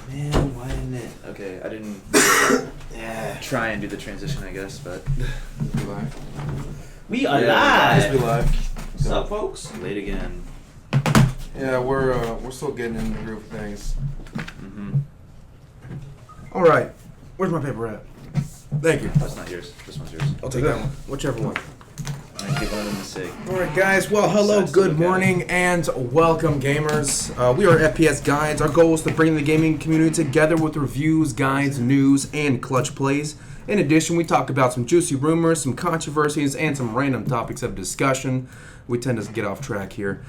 Man, why didn't it? Okay, I didn't try and do the transition, I guess, but... We are live! Yes, we live. What's up, folks? Late again. Yeah, we're still getting in the groove of things. Mm-hmm. All right, where's my paper at? Thank you. That's not yours. This one's yours. I'll take that one, whichever one. I give one of them a sig. All right, guys. Well, hello, Besides to good look at morning, and welcome, gamers. We are FPS Guides. Our goal is to bring the gaming community together with reviews, guides, news, and clutch plays. In addition, we talk about some juicy rumors, some controversies, and some random topics of discussion. We tend to get off track here.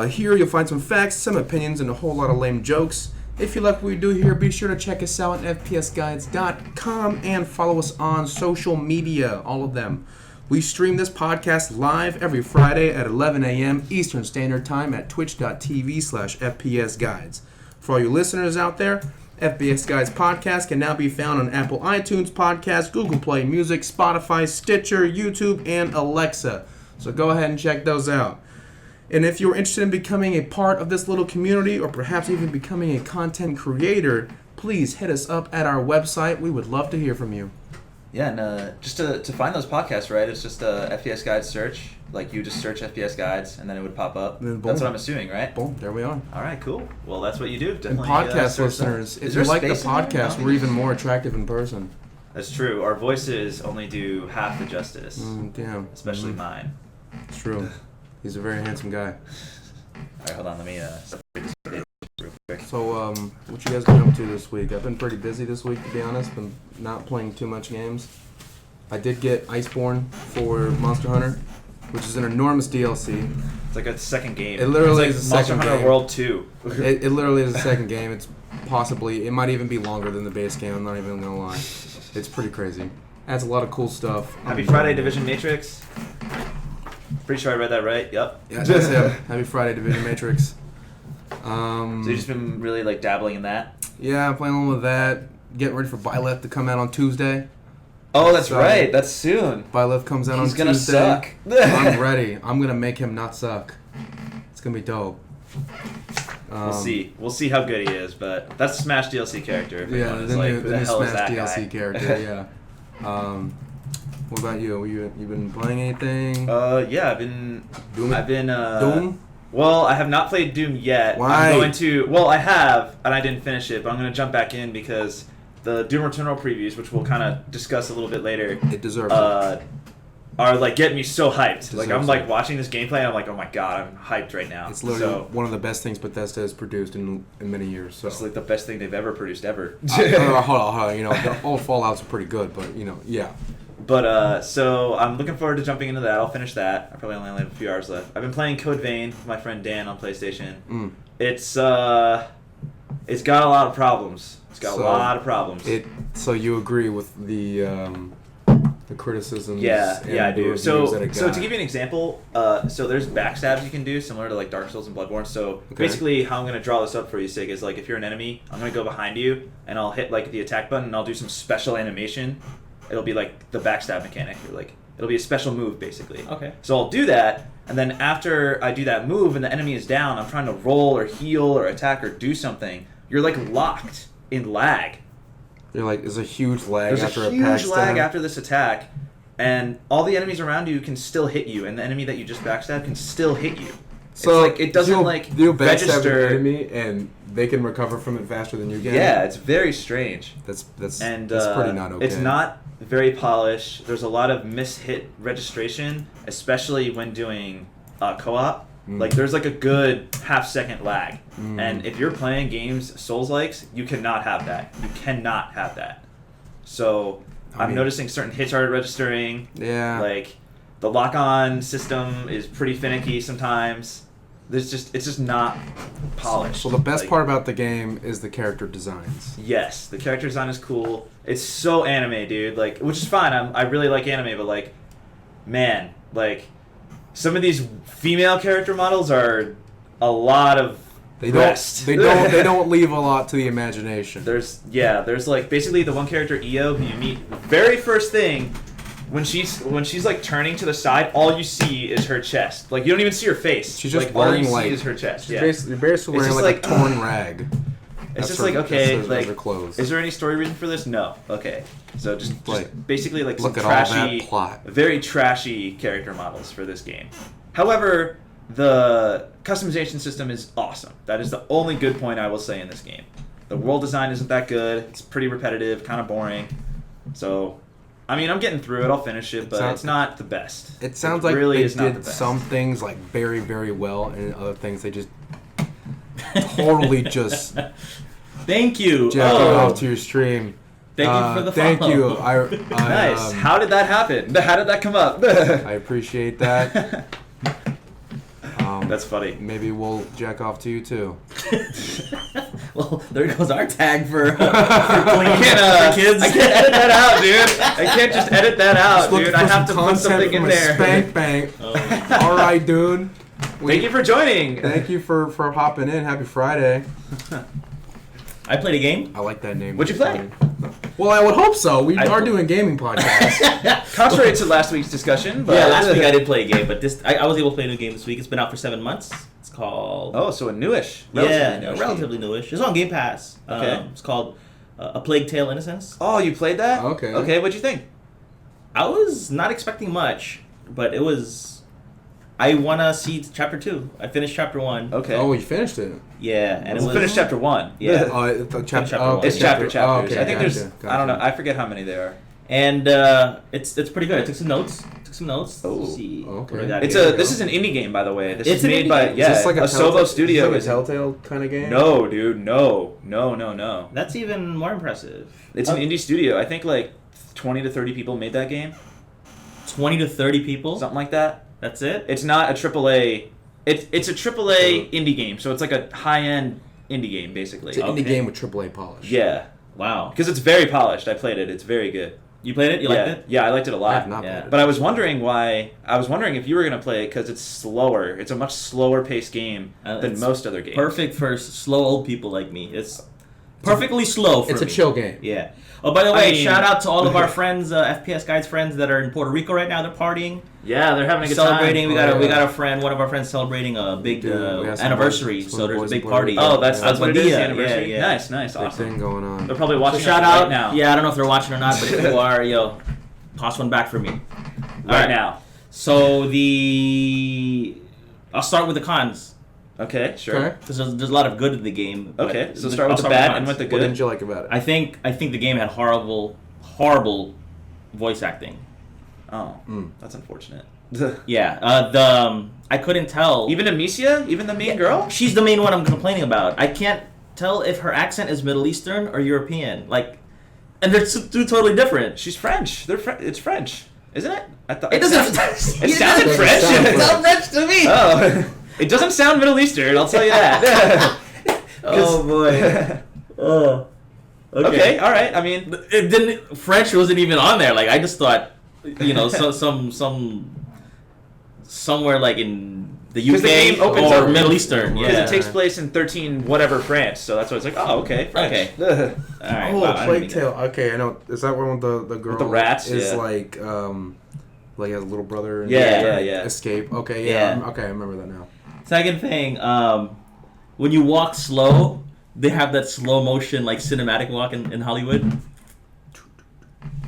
Here, you'll find some facts, some opinions, and a whole lot of lame jokes. If you like what we do here, be sure to check us out at fpsguides.com and follow us on social media, all of them. We stream this podcast live every Friday at 11 a.m. Eastern Standard Time at twitch.tv/fpsguides. For all you listeners out there, FPS Guides Podcast can now be found on Apple iTunes Podcast, Google Play Music, Spotify, Stitcher, YouTube, and Alexa. So go ahead and check those out. And if you're interested in becoming a part of this little community or perhaps even becoming a content creator, please hit us up at our website. We would love to hear from you. Yeah, and just to find those podcasts, right, it's just a FPS Guides search. Like, you just search FPS Guides, and then it would pop up. And then That's boom. what I'm assuming, right? Boom, there we are. All right, cool. Well, that's what you do. And Definitely. podcast search listeners, that. if Is you there like the space in there? podcast, No? we're even more attractive in person. That's true. Our voices only do half the justice. Damn. Especially mine. It's true. He's a very handsome guy. All right, hold on. Let me separate this real quick. So, what you guys been up to this week? I've been pretty busy this week, to be honest. Been not playing too much games. I did get Iceborne for Monster Hunter, which is an enormous DLC. It's like a second game. It literally it's is like a second Monster Hunter game. World 2. It literally is a second game. It might even be longer than the base game. I'm not even gonna lie. It's pretty crazy. Adds a lot of cool stuff. Happy Friday, Division Matrix. Pretty sure I read that right. Yep. Yeah, that's it. Happy Friday, Division Matrix. So you've just been really like dabbling in that? Yeah, I'm playing along with that. Getting ready for Byleth to come out on Tuesday. Oh, that's So- right. That's soon. Byleth comes out He's on gonna Tuesday. suck. I'm ready. I'm gonna make him not suck. It's gonna be dope. We'll see. We'll see how good he is, but that's a Smash DLC character. If Yeah, anyone is the like, new, who the the new hell is Smash that DLC guy? character. Yeah. What about you? You been playing anything? Yeah, I've been. Doom? Doom? Well, I have not played Doom yet. Why? I'm going to. Well, I have, and I didn't finish it, but I'm going to jump back in because the Doom Eternal previews, which we'll kind of discuss a little bit later, It deserves it. are like getting me so hyped. Like I'm Deserves like it. watching this gameplay, and I'm like, oh my god, I'm hyped right now. It's literally so, one of the best things Bethesda has produced in many years. So. it's like the best thing they've ever produced ever. Hold on. You know, the old Fallouts are pretty good, but yeah. But so I'm looking forward to jumping into that. I'll finish that. I probably only have a few hours left. I've been playing Code Vein with my friend Dan on PlayStation. It's got a lot of problems. It's got a lot of problems. So you agree with the criticisms? Yeah, and I the do. reviews So that it to got? give you an example, so there's backstabs you can do similar to like Dark Souls and Bloodborne. So Okay. basically, how I'm gonna draw this up for you, Sig, is like if you're an enemy, I'm gonna go behind you and I'll hit like the attack button and I'll do some special animation. It'll be like the backstab mechanic, or like it'll be a special move basically. Okay. So I'll do that, and then after I do that move and the enemy is down, I'm trying to roll or heal or attack or do something. You're like locked in lag. You're like, there's a huge lag There's after a a huge pack lag stab. after this attack, and all the enemies around you can still hit you, and the enemy that you just backstabbed can still hit you. So it's like it doesn't you'll backstab register. an enemy and they can recover from it faster than you can. Yeah, it's very strange. that's And pretty not okay. It's not very polished. There's a lot of mishit registration, especially when doing co-op. Like there's like a good half-second lag, and if you're playing games Souls-likes, you cannot have that. You cannot have that. So I'm noticing certain hits are registering. Yeah. Like the lock-on system is pretty finicky sometimes. It's just not polished. So the best Like, part about the game is the character designs. yes, the character design is cool. It's so anime, dude. Like, which is fine. I really like anime, but like, man, like some of these female character models are a lot of breast. They don't leave a lot to the imagination. There's like basically the one character Io who you meet the very first thing. When she's like turning to the side, all you see is her chest. Like you don't even see her face. She's just like all wearing you like see is her chest. She's Yeah. basically It's wearing just like a like, torn rag. It's just like, okay, like, they're closed. is there any story reason for this? No. Okay. So just basically like some look at all that trashy, plot. very trashy character models for this game. However, the customization system is awesome. That is the only good point I will say in this game. The world design isn't that good. It's pretty repetitive, kind of boring. So, I mean, I'm getting through it. I'll finish it, but it's not the best. It sounds like really they is not the did best. some things like very, very well, and other things they just totally just Thank you. jack it off to your stream. Thank you for the Thank follow. you. Nice. How did that happen? How did that come up? I appreciate that. That's funny. Maybe we'll jack off to you too. Well, there goes our tag for kids. I can't edit that out, dude. I can't just edit that out, Just looking dude. for I have to some put content something from in a there. Spank bank. All right, dude. Thank you for joining. Thank you for hopping in. Happy Friday. I played a game. I like that name. What'd you play? Well, I would hope so. We are doing gaming podcasts. Contrary to last week's discussion, but Yeah, last week I did play a game, but this I was able to play a new game this week. It's been out for 7 months. It's called Oh, so a newish. relatively newish. It's on Game Pass. Okay. It's called A Plague Tale: Innocence. Oh, you played that? Okay. Okay, what'd you think? I was not expecting much, but it was. I want to see chapter 2. I finished chapter 1. Okay. Oh, you finished it. Yeah, and it We'll was finish chapter 1. Yeah. The chapter. Chapter oh, one. It's chapters. Oh, okay, I think there's. gotcha. I don't know. I forget how many there are. And it's pretty good. I took some notes. Oh. Let's see. Okay. What I got It's here. this is an indie game, by the way. This It's is an made indie by game? yeah, Is this like a Asobo Telltale- Studio. Is is this like a Telltale kind of game? No, dude, no. That's even more impressive. It's an indie studio. I think like 20 to 30 people made that game, 20 to 30 people. something like that. That's it. It's not a AAA. It's a AAA indie game, so it's like a high-end indie game basically. It's an indie Okay. game with AAA polish. Yeah, Wow. because it's very polished. I played it. It's very good. You played it? You yeah, liked it? yeah, I liked it a I lot. have not Yeah. played it. But I was wondering why. I was wondering if you were gonna play it because it's slower. It's a much slower paced game than It's most other games. Perfect for slow old people like me. It's perfectly slow for It's me. a chill game. Yeah. Oh, by the way, I mean- shout out to all of our friends, FPS Guides friends that are in Puerto Rico right now. They're partying, Yeah, they're having a good celebrating. time. We got Oh, we yeah. got a friend, one of our friends celebrating a big We have some anniversary. boys- So some there's a boys big in party. Puerto Oh, that's Yeah. what it is. The Yeah, anniversary. yeah. Nice, Big awesome. thing going on. They're probably watching So shout us out. right now. Yeah, I don't know if they're watching or not, but if you are, yo, toss one back for me. right now. So I'll start with the cons. Okay, sure. Okay. Because there's a lot of good in the game. but Okay, so I'll start with the start bad cons. and with the What good. didn't you like about it? I think the game had horrible voice acting. Oh, Mm. that's unfortunate. Yeah, I couldn't tell. Even Amicia, even the main girl. She's the main one I'm complaining about. I can't tell if her accent is Middle Eastern or European. And they're two totally different. She's French. It's French, isn't it? I thought It doesn't. It sounded doesn't French. sound It sounds French to me. Oh, it doesn't sound Middle Eastern. I'll tell you that. Oh boy. Oh. Okay, all right. I mean, It didn't. French wasn't even on there. I just thought, somewhere like in the 'Cause the game UK opens or up- Middle Eastern. because Yeah. it takes place in 13 whatever France, so that's why it's like, oh, okay, French. Okay. Ugh. All right. Oh, wow, I didn't Plague mean Tale. Okay, I know. Is that one with the girl the rats? is Yeah. like has a little brother and Yeah, trying to yeah. escape. Okay, Yeah. yeah. Okay, I remember that now. Second thing, when you walk slow, they have that slow motion cinematic walk in Hollywood.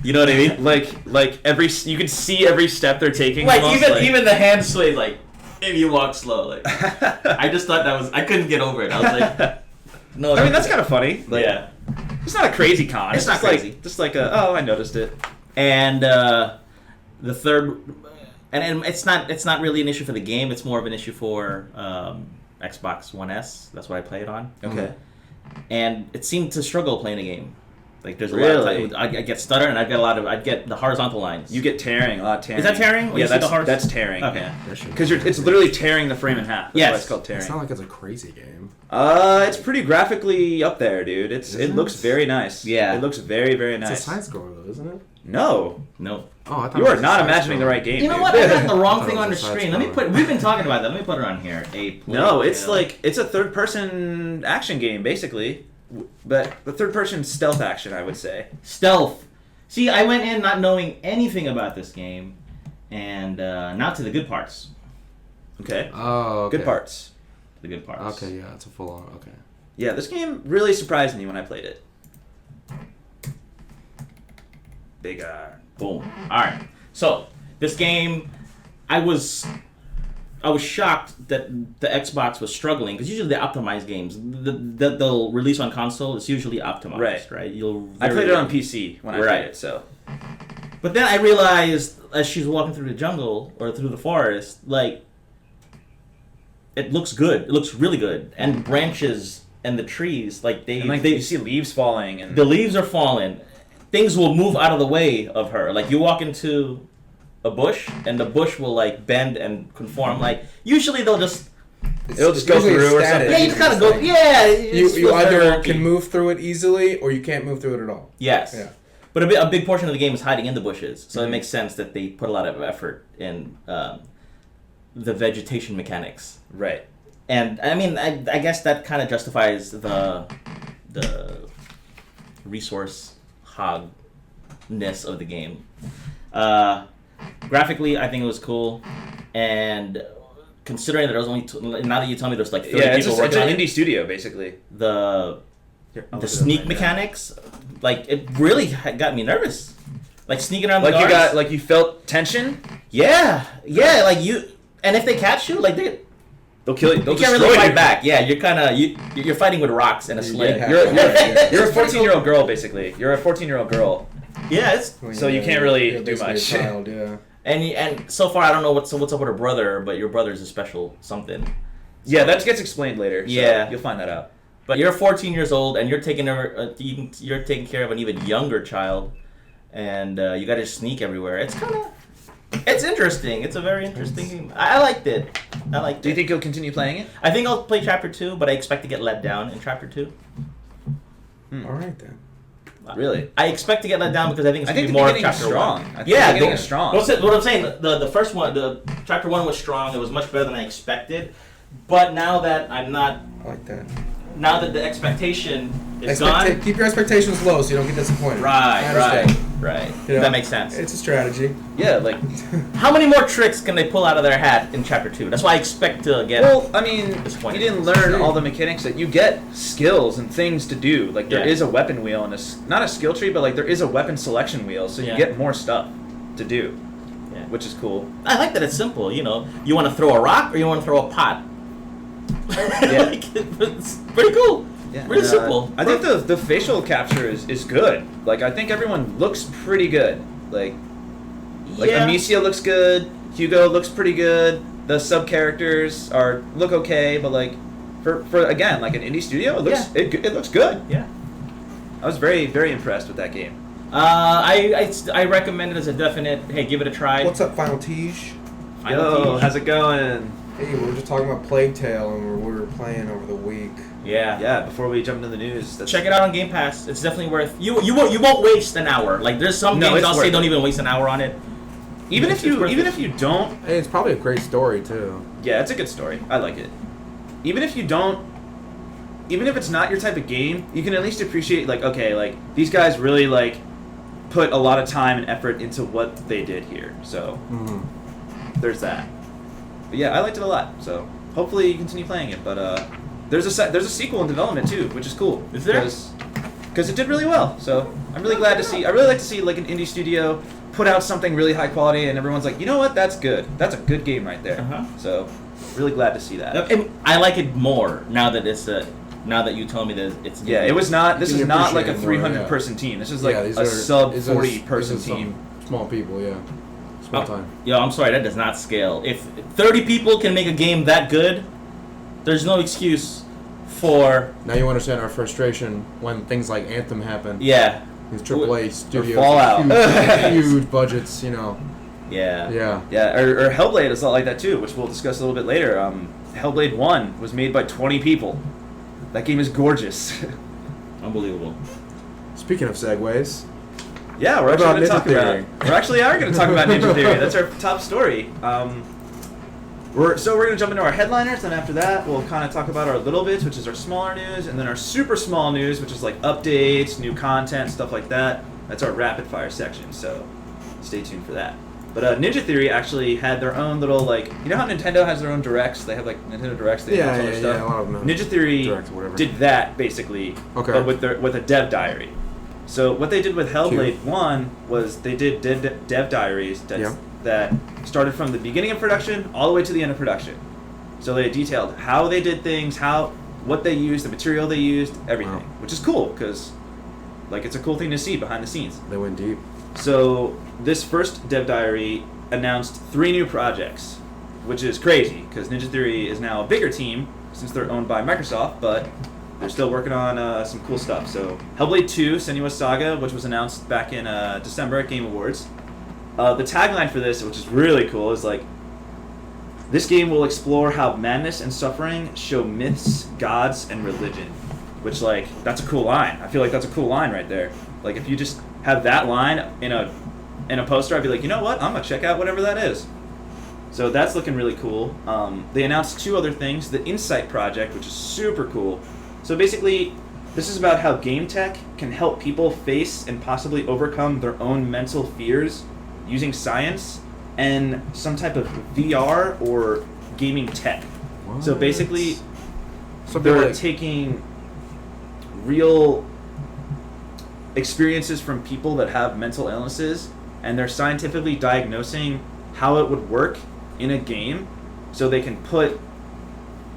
You know what I mean? like you can see every step they're taking. Like almost, even the hand sway if you walk slow. I just thought I couldn't get over it. I was like, no. I mean, that's kind of funny. yeah. It's not a crazy con. It's not just crazy. Just like I noticed it. And the third, and it's not really an issue for the game. It's more of an issue for Xbox One S. That's what I play it on. Okay. And it seemed to struggle playing a game. There's a Really? lot of I get stutter and I'd get the horizontal lines. You get tearing, a lot of tearing. Is that tearing? When Yeah, you see the that's tearing. Okay. Because it's literally tearing the frame in half. That's Yes. why it's called tearing. It's not like it's a crazy game. It's pretty graphically up there, dude. It Isn't looks it? very nice. Yeah. It looks very, very It's nice. a side scroller though, isn't it? No. No. Oh, I thought You it are was a not side imagining the scroller. right game. You know dude. what? I got the wrong I thing thought it on the was a side screen. We've been talking about that. Let me put it on here. No, it's it's a third person action game, basically. But the third person stealth action, I would say. Stealth. See, I went in not knowing anything about this game, and now to the good parts. Okay. Oh, okay. Good parts. The good parts. Okay, yeah, it's a full on. Okay. Yeah, this game really surprised me when I played it. Big Boom. All right. So this game, I was shocked that the Xbox was struggling because usually they optimize games that they'll release on console. It's usually optimized, right? I played it on PC when I played it, so. But then I realized as she's walking through the jungle or through the forest, like it looks good. It looks really good, and branches and the trees, like you see leaves falling, and the leaves are falling. Things will move out of the way of her. Like you walk into a bush, and the bush will like bend and conform. Like usually it'll just go through or something. Yeah, you just kind of go. Yeah, You either can move through it easily or you can't move through it at all. Yes. Yeah. But a big portion of the game is hiding in the bushes, so it makes sense that they put a lot of effort in the vegetation mechanics. Right. And I mean, I guess that kind of justifies the resource hogness of the game. Graphically, I think it was cool, and considering that there was only now that you tell me there's like 30 people it's working an on indie it, studio basically. the sneak mechanics, like it really got me nervous. Like sneaking around the guards. You felt tension. Yeah, like you, and if they catch you, like They'll kill you. you can't really fight back. Yeah, you're kind of you're fighting with rocks and a sling. Yeah. You're a 14-year-old girl basically. You're a 14-year-old girl. Yeah, it's So you can't really you're do basically much. A child, yeah. and so far I don't know what's up with her brother, but your brother's a special something. Yeah, that gets explained later. So Yeah. you'll find that out. But you're 14 years old and you're taking care of an even younger child, and you got to sneak everywhere. It's interesting. It's a very interesting game. I liked it. Do you think you'll continue playing it? I think I'll play Chapter 2, but I expect to get let down in Chapter 2. All right then. Really? I expect to get let down because I think it's I going think to be more of the Chapter strong. 1. I think the beginning is strong. What I'm saying, the first one, the Chapter 1 was strong. It was much better than I expected. But now that I like that. now that the expectation is gone. Keep your expectations low so you don't get disappointed. Right. You know, That makes sense. It's a strategy. Yeah, like. How many more tricks can they pull out of their hat in Chapter 2? That's why I expect to get. Well, I mean, you disappointed. didn't learn all the mechanics that you get skills and things to do. Like there Yeah. is a weapon wheel and not a skill tree, but like there is a weapon selection wheel, so you Yeah. get more stuff to do, Yeah. which is cool. I like that it's simple. You know, you want to throw a rock or you want to throw a pot. Yeah. Like, it's pretty cool. Yeah. Really simple. I think the facial capture is good. Like I think everyone looks pretty good. Like Yeah. Amicia looks good. Hugo looks pretty good. The sub characters look okay, but like for again like an indie studio, it looks good. Yeah. I was very very impressed with that game. I recommend it as a definite. Hey, give it a try. What's up, Final Teej? Final Teej. How's it going? Hey, we were just talking about Plague Tale and we were playing over the week. Yeah. Yeah, before we jump into the news, Check it out on Game Pass. It's definitely worth. You won't waste an hour. Like there's some No, games it's I'll worth say it. don't even waste an hour on it. Even if worth you don't, Hey, it's probably a great story too. yeah, it's a good story. I like it. Even if it's not your type of game, you can at least appreciate like okay, like these guys really like put a lot of time and effort into what they did here. So there's that. But yeah, I liked it a lot. So hopefully you continue playing it. But there's a sequel in development too, which is cool. Is there? Because it did really well. So I'm really glad to see. I really like to see like an indie studio put out something really high quality, and everyone's like, you know what, that's good. That's a good game right there. Uh-huh. So really glad to see that. And I like it more now that now that you tell me that it's. Yeah, it was not. This You is not like a appreciate it more, 300 yeah. person team. This is like these a sub these 40 are person some team. Small people, yeah. Small time. Yo, I'm sorry, that does not scale. If 30 people can make a game that good, there's no excuse for. Now you understand our frustration when things like Anthem happen. Yeah. These AAA studios, Fallout. huge budgets, you know. Yeah. Yeah. Yeah, or Hellblade is a lot like that too, which we'll discuss a little bit later. Hellblade 1 was made by 20 people. That game is gorgeous. Unbelievable. Speaking of segues, Yeah, we're What actually about going to Ninja talk Theory? about. We actually are going to talk about Ninja Theory. That's our top story. We're going to jump into our headliners, and after that, we'll kind of talk about our little bits, which is our smaller news, and then our super small news, which is like updates, new content, stuff like that. That's our rapid fire section. So, stay tuned for that. But Ninja Theory actually had their own little, like, you know how Nintendo has their own directs? They have like Nintendo Directs. They announce all their stuff. a lot of them. Ninja Theory Direct or whatever. did that basically, Okay. but with a dev diary. So what they did with Hellblade 1 was they did dev diaries that started from the beginning of production all the way to the end of production. So they detailed how they did things, what they used, the material they used, everything, Wow. which is cool because, like, it's a cool thing to see behind the scenes. They went deep. So this first dev diary announced 3 new projects, which is crazy because Ninja Theory is now a bigger team since they're owned by Microsoft, but they're still working on some cool stuff. So Hellblade 2: Senua's Saga, which was announced back in December at Game Awards. The tagline for this, which is really cool, is like, this game will explore how madness and suffering show myths, gods, and religion. Which, like, that's a cool line. I feel like that's a cool line right there. Like, if you just have that line in a poster, I'd be like, you know what? I'm gonna check out whatever that is. So that's looking really cool. They announced 2 other things. The Insight Project, which is super cool. So basically, this is about how game tech can help people face and possibly overcome their own mental fears using science and some type of VR or gaming tech. So basically, Something they're like taking real experiences from people that have mental illnesses and they're scientifically diagnosing how it would work in a game so they can put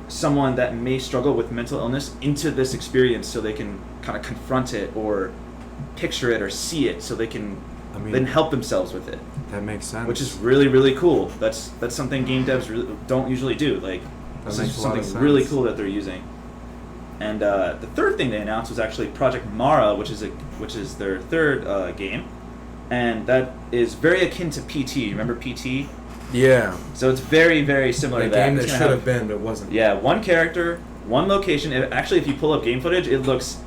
someone that may struggle with mental illness into this experience so they can kind of confront it or picture it or see it so they can then help themselves with it, that makes sense. which is really, really cool. That's something game devs really don't usually do. Like, this makes is a lot of something really sense. cool that they're using. And the third thing they announced was actually Project Mara, which is their third game, and that is very akin to PT. Remember PT? Yeah. So it's very, very similar The to that. game that It's should gonna have been, but wasn't. Yeah, one character, one location. Actually, if you pull up game footage, it looks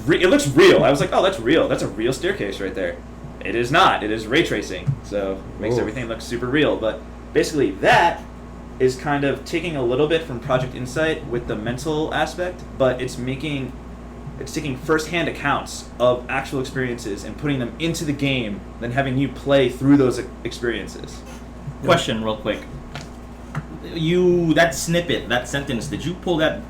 real. I was like, oh, that's real. That's a real staircase right there. It is not. It is ray tracing, so it makes Ooh. everything look super real. But basically, that is kind of taking a little bit from Project Insight with the mental aspect, but it's taking first-hand accounts of actual experiences and putting them into the game, then having you play through those experiences. Question, real quick. That snippet, that sentence, did you pull that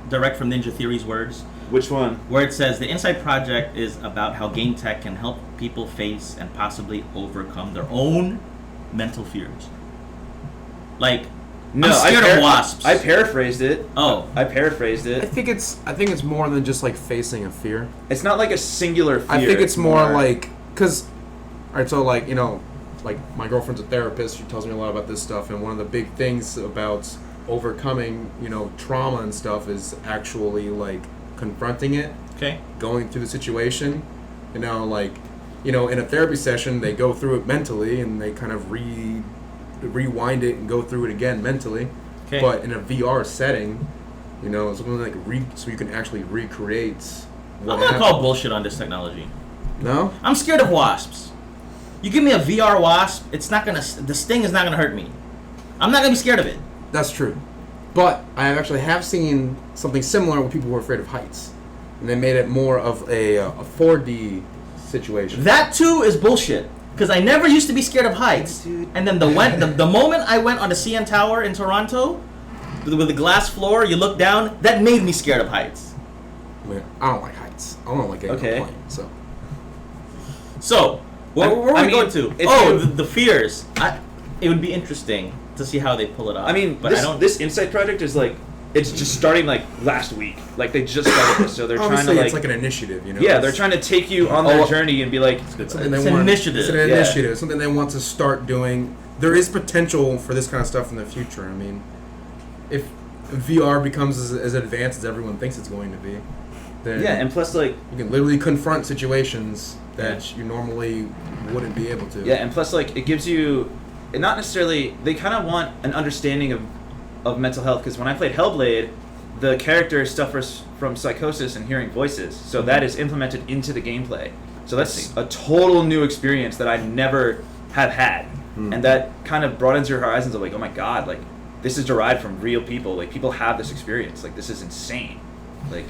direct from Ninja Theory's words? Which one? Where it says the Insight Project is about how game tech can help people face and possibly overcome their own mental fears. Like, No, I'm scared of wasps. I paraphrased it. Oh. I paraphrased I it. think it's more than just like facing a fear. It's not like a singular fear. I think it's more like, because, alright, so like, you know, like my girlfriend's a therapist, she tells me a lot about this stuff, and one of the big things about overcoming, you know, trauma and stuff is actually like confronting it, Okay. going through the situation, you know, like, you know, in a therapy session, they go through it mentally and they kind of rewind it and go through it again mentally. Okay. But in a VR setting, you know, something like so you can actually recreate what I'm gonna happened. call bullshit on this technology. No? I'm scared of wasps. You give me a VR wasp, the sting is not gonna hurt me. I'm not gonna be scared of it. That's true. But I actually have seen something similar with people who are afraid of heights. And they made it more of a 4D situation. That too is bullshit. Because I never used to be scared of heights. Dude. And then the moment I went on the CN Tower in Toronto, with the glass floor, you look down, that made me scared of heights. I mean, I don't like heights. I don't like getting Okay. on a plane, so. So, where are I we mean, going to? if Oh, you- the fears. It would be interesting to see how they pull it off. I mean, but I don't. this Insight project is like, it's just starting like last week. Like they just started this, so they're trying Obviously, to it's like an initiative, you know? yeah, It's they're trying to take you on their journey and be like, something It's they an want, initiative. It's an Yeah. initiative, something they want to start doing. There is potential for this kind of stuff in the future. I mean, if VR becomes as advanced as everyone thinks it's going to be, then yeah, and plus like you can literally confront situations that you normally wouldn't be able to. yeah, and plus like it gives you, not necessarily, they kind of want an understanding of mental health, because when I played Hellblade, the character suffers from psychosis and hearing voices, so that is implemented into the gameplay. So that's a total new experience that I never have had, and that kind of broadens your horizons of like, oh my god, like this is derived from real people. Like people have this experience. Like this is insane. Like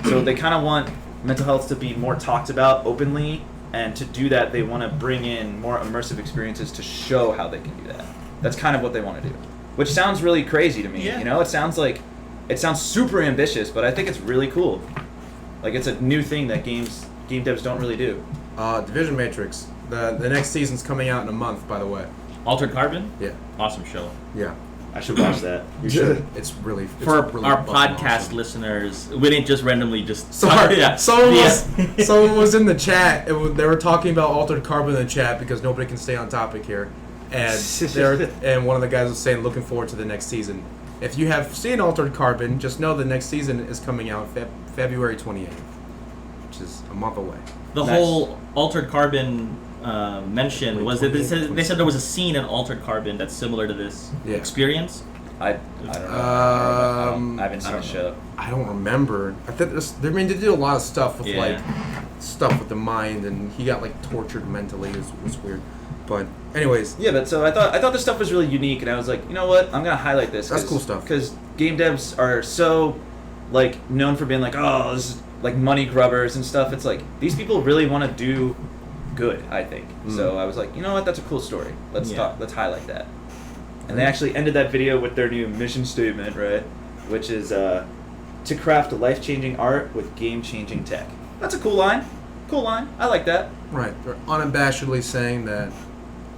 so they kind of want mental health to be more talked about openly and to do that, they want to bring in more immersive experiences to show how they can do that. That's kind of what they want to do, which sounds really crazy to me. Yeah. You know, it sounds super ambitious, but I think it's really cool. Like, it's a new thing that game devs don't really do. Division Matrix. The next season's coming out in a month, by the way. Altered Carbon? Yeah. Awesome show. Yeah. I should watch that. You should. It's really For really our fucking podcast awesome. listeners, we didn't just randomly just... Sorry, Yeah. someone was in the chat. They were talking about Altered Carbon in the chat because nobody can stay on topic here, and and one of the guys was saying looking forward to the next season. If you have seen Altered Carbon, just know the next season is coming out February 28th, which is a month away. The Nice. whole Altered Carbon mention Wait, was that they 28, said there was a scene in Altered Carbon that's similar to this Yeah. experience. I don't know. I haven't seen I the don't show. I don't remember. I think they did a lot of stuff with Yeah. stuff with the mind, and he got like tortured mentally. It was weird. But anyways, Yeah, but so I thought this stuff was really unique, and I was like, you know what? I'm gonna highlight this. That's cool stuff. Because game devs are so like known for being like, oh, this is like money grubbers and stuff. It's like these people really want to do good. I think. So I was like, you know what? That's a cool story. Let's Yeah. talk. Let's highlight that. And they actually ended that video with their new mission statement, right? Which is to craft life-changing art with game-changing tech. That's a cool line. Cool line. I like that. right, they're unabashedly saying that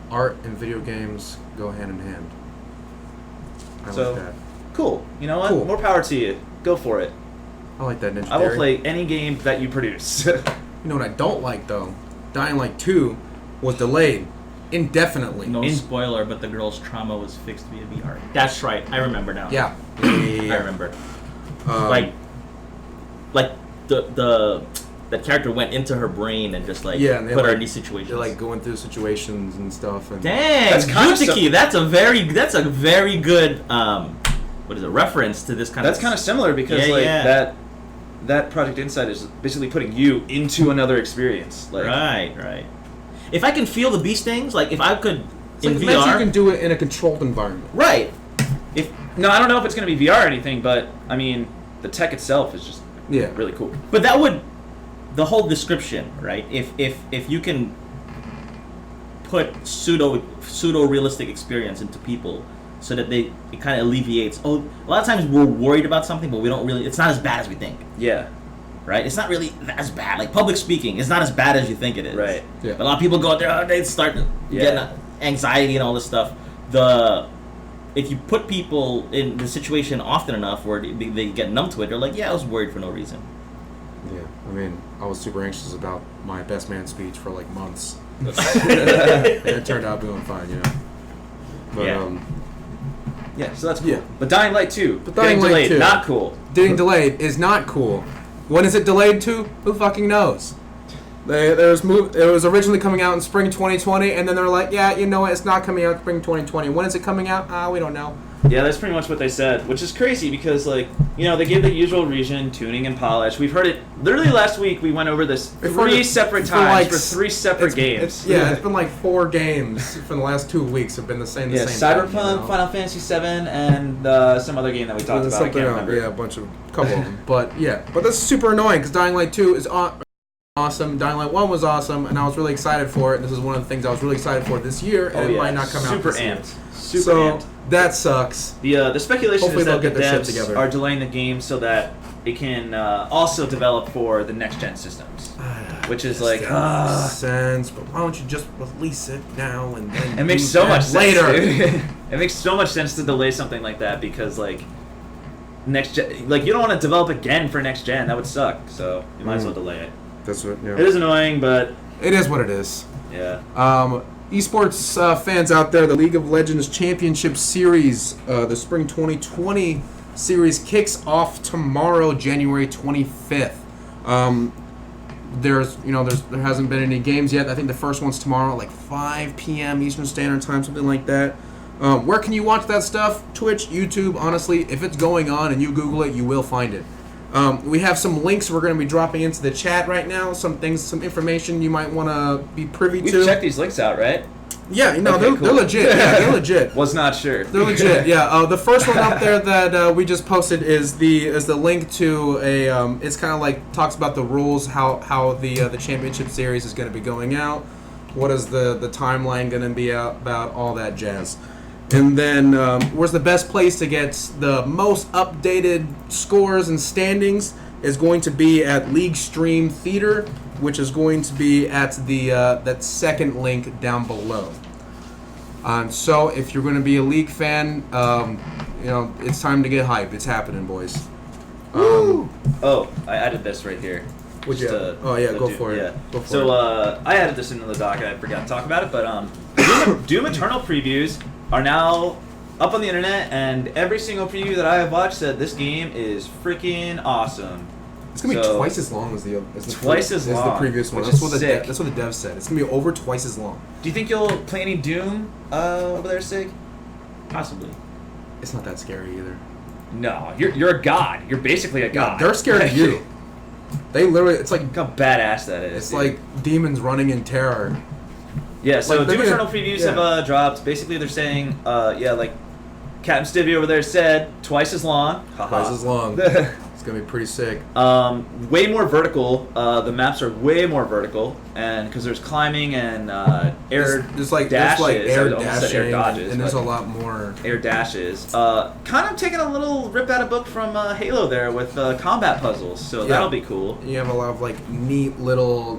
art and video games go hand in hand. I So- like that. Cool. You know what? Cool. More power to you. Go for it. I like that, Ninja I will Theory. play any game that you produce. You know what I don't like though? Dying Light 2 was delayed indefinitely. No In- spoiler, but the girl's trauma was fixed via VR. That's right. I remember now. Yeah. I remember. Like the that character went into her brain and just like Yeah, and they, put her like- in these situations. They're like going through situations and stuff. And Dang, That's kind of Jutiki, that's a very good what is it, reference to this kind That's of kind of similar because Yeah, like yeah. that Project Insight is basically putting you into another experience. Like right. If I can feel the bee stings, like if I could it's in like, imagine VR, you can do it in a controlled environment. right? no, I don't know if it's going to be VR or anything, but I mean the tech itself is just Yeah. really cool. But that would the whole description, right? If you can put pseudo realistic experience into people so that it kind of alleviates. Oh, a lot of times we're worried about something, but we don't really. It's not as bad as we think, Yeah. right? It's not really as bad. Like public speaking, it's not as bad as you think it is. Right. Yeah. But a lot of people go out there, they start getting anxiety and all this stuff. If you put people in the situation often enough where they get numb to it, they're like, yeah, I was worried for no reason. Yeah. I mean, I was super anxious about my best man speech for like months. And it turned out doing fine, you know. But Yeah. Yeah, so that's cool. Yeah. But Dying Light 2, But Dying getting Light delayed, 2. not cool. getting delayed is not cool. When is it delayed to? Who fucking knows? It was originally coming out in spring 2020, and then they're like, yeah, you know what? It's not coming out in spring 2020. When is it coming out? We don't know. Yeah, that's pretty much what they said, which is crazy because, like, you know, they gave the usual region, tuning, and polish. We've heard it literally last week. We went over this We've heard three it separate for, times like, for three separate games. It's been like 4 games for the last 2 weeks have been the same. Yeah, the same thing, Cyberpunk, you know? Final Fantasy VII, and some other game that we talked There's about. I something can't else. remember. Yeah, a couple of them. But yeah, but this is super annoying because Dying Light 2 is awesome. Dying Light 1 was awesome, and I was really excited for it. This is one of the things I was really excited for this year, and it might not come out Super this year. amped. Super So amped. that sucks. The speculation Hopefully is that they'll the get their shit devs together. are delaying the game so that it can also develop for the next gen systems, which is like Makes sense, but why don't you just release it now and then it makes do so that much sense. later? Dude. It makes so much sense to delay something like that because like next gen, like you don't want to develop again for next gen. That would suck. So you might as well delay it. That's what. Yeah. It is annoying, but It is what it is. yeah. Esports fans out there, the League of Legends Championship Series, the Spring 2020 series kicks off tomorrow, January 25th. There hasn't been any games yet. I think the first one's tomorrow at like 5 p.m. Eastern Standard Time, something like that. Where can you watch that stuff? Twitch, YouTube. Honestly, if it's going on and you Google it, you will find it. We have some links we're going to be dropping into the chat right now. Some things, some information you might want to be privy We've to. checked these links out, right? Yeah, you know, Okay, they're cool. legit. Yeah, they're legit. Was not sure. They're legit. Yeah. The first one up there that we just posted is the link to a. It's kind of like talks about the rules, how the championship series is going to be going out. What is the timeline going to be about? All that jazz. And then where's the best place to get the most updated scores and standings is going to be at League Stream Theater, which is going to be at the that second link down below. So if you're going to be a League fan, you know, it's time to get hyped. It's happening, boys. Oh, I added this right here. Would Just you? to- Oh yeah, to go do- for it. Yeah. Go for So it. I added this into the doc. I forgot to talk about it, but Doom Eternal previews are now up on the internet, and every single preview that I have watched said this game is freaking awesome. It's gonna be so- twice as long as the Twice as long, the previous one. which That's is what sick. that's what the dev said. It's gonna be over twice as long. Do you think you'll play any Doom over there, Sig? Possibly. It's not that scary either. No, you're a god. You're basically a god. They're scared of you. They literally, it's like Look how badass that is. it's dude. like demons running in terror. Yeah, so Like, they're Doom gonna- Eternal previews yeah. have dropped. Basically, they're saying, like Captain Stevie over there said, twice as long. Haha. Twice as long. It's gonna be pretty sick. Way more vertical. The maps are way more vertical, and because there's climbing and air There's like dashes. air I almost said dashing, air dodges, and there's a but lot more. air dashes. Kind of taking a little rip out of book from Halo there with combat puzzles. So Yeah. that'll be cool. You have a lot of like neat little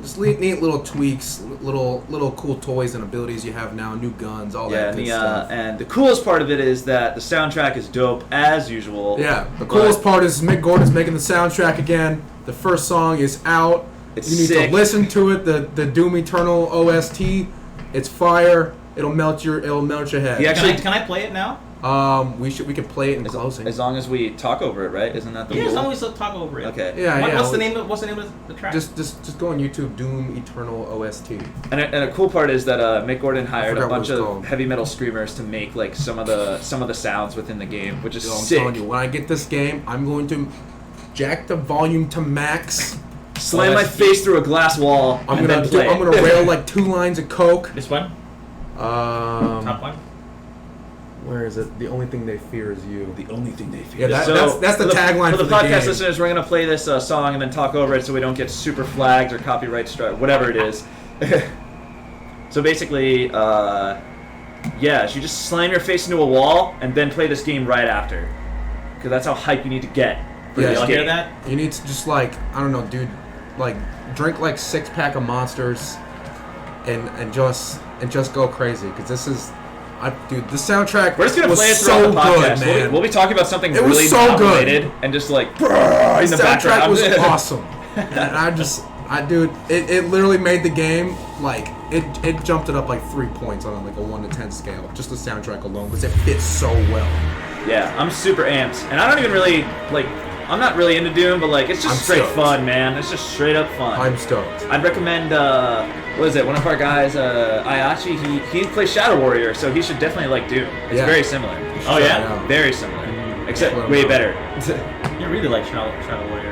tweaks, little cool toys and abilities you have now, new guns, all Yeah, that and good the stuff. and the coolest part of it is that the soundtrack is dope as usual. Yeah, the but coolest part is Mick Gordon's making the soundtrack again. The first song is out. It's You need sick. to listen to it. The Doom Eternal OST. It's fire. It'll melt your head. He actually- Can I play it now? we can play it in closing. As long as we talk over it, right? Isn't that the Yeah, rule? as long as we talk over it. Okay. Yeah, yeah. What's the name of the track? Just go on YouTube. Doom Eternal OST. And a cool part is that Mick Gordon hired a forgot what bunch it's of called. heavy metal screamers to make like some of the sounds within the game, which is Yo, I'm sick. telling you, when I get this game, I'm going to jack the volume to max. Slam my OST. face through a glass wall I'm and then play. I'm gonna rail like 2 lines of coke. This one? Top one? Where is it? The only thing they fear is you. The only thing they Yeah, fear. that's the tagline for for the the podcast game. listeners. We're gonna play this song and then talk over it so we don't get super flagged or copyright strike, whatever it is. So basically, yeah, you just slam your face into a wall and then play this game right after, because that's how hype you need to get. For Yeah, this Y'all game. hear that? You need to just like, I don't know, dude, like drink like 6-pack of Monsters, and just go crazy, because this is, dude, the soundtrack We're just gonna was play it so throughout the podcast. good, man. We'll be talking about something It was really so good. related and just like the in the soundtrack background. was awesome, and dude, it literally made the game like it jumped it up like 3 points on like a 1 to 10 scale, just the soundtrack alone, because it fits so well. Yeah, I'm super amped, and I don't even really like. I'm not really into Doom, but like it's just I'm straight stoked. fun, man. It's just straight up fun. I'm stoked. I'd recommend. What is it? One of our guys, Ayachi. He plays Shadow Warrior, so he should definitely like Doom. It's Yeah. very similar. Oh, yeah? Very similar, except Well, way no. better. You really like Shadow Warrior.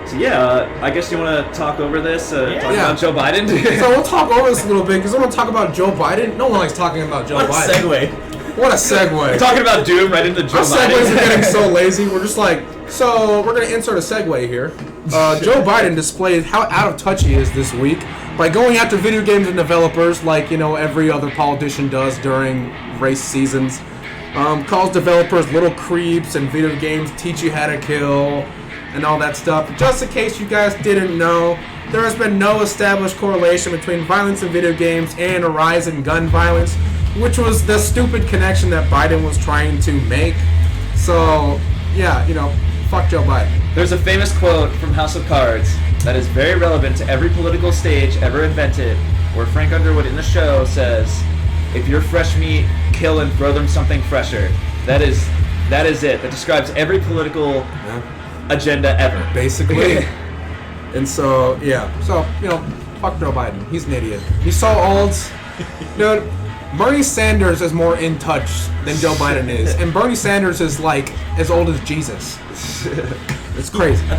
So yeah, I guess you want to talk over this. Talk Yeah. about Joe Biden. So we'll talk over this a little bit, because I want to talk about Joe Biden. No one likes talking about Joe What a Biden. segue. What a segue. Talking about Doom right into Joe Our segues are getting Biden. so lazy. We're just like, so we're going to insert a segue here. Joe Biden displayed how out of touch he is this week by going after video games and developers like, you know, every other politician does during race seasons. Calls developers little creeps, and video games teach you how to kill and all that stuff. Just in case you guys didn't know, there has been no established correlation between violence in video games and a rise in gun violence, which was the stupid connection that Biden was trying to make. So, yeah, you know, fuck Joe Biden. There's a famous quote from House of Cards that is very relevant to every political stage ever invented, where Frank Underwood in the show says, "If you're fresh meat, kill and throw them something fresher." That is it. That describes every political agenda ever. Basically. And so, yeah. So, you know, fuck Joe Biden. He's an idiot. He's so old. Dude, Bernie Sanders is more in touch than Joe Biden is. And Bernie Sanders is like as old as Jesus. It's crazy. I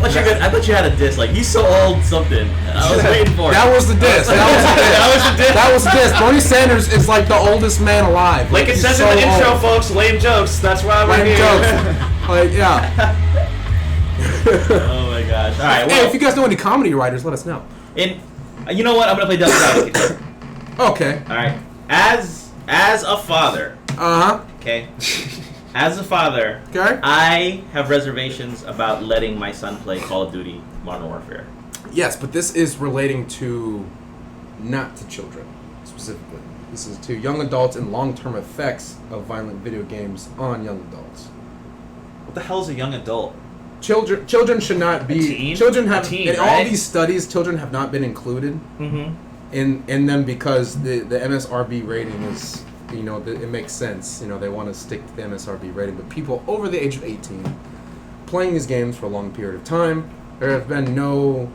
thought you had a diss. Like, he's so old, something. I was waiting for it. That was the diss. That was the diss. Bernie Sanders is like the oldest man alive. Like it he's says so in the intro, old. folks, lame jokes. That's why we're Lame here. jokes. Like, yeah. Oh my gosh. All right. Hey, Well, if you guys know any comedy writers, let us know. you know what? I'm gonna play devil's advocate. Okay. All right. As a father, okay. As a father, Okay. I have reservations about letting my son play Call of Duty Modern Warfare. Yes, but this is relating to not to children specifically. This is to young adults and long-term effects of violent video games on young adults. What the hell is a young adult? Children should not be. teen? Children A have teen, in all right? these studies. Children have not been included in them because the MSRB rating is, you know, it makes sense. You know, they want to stick to the MSRB rating. But people over the age of 18 playing these games for a long period of time, there's been no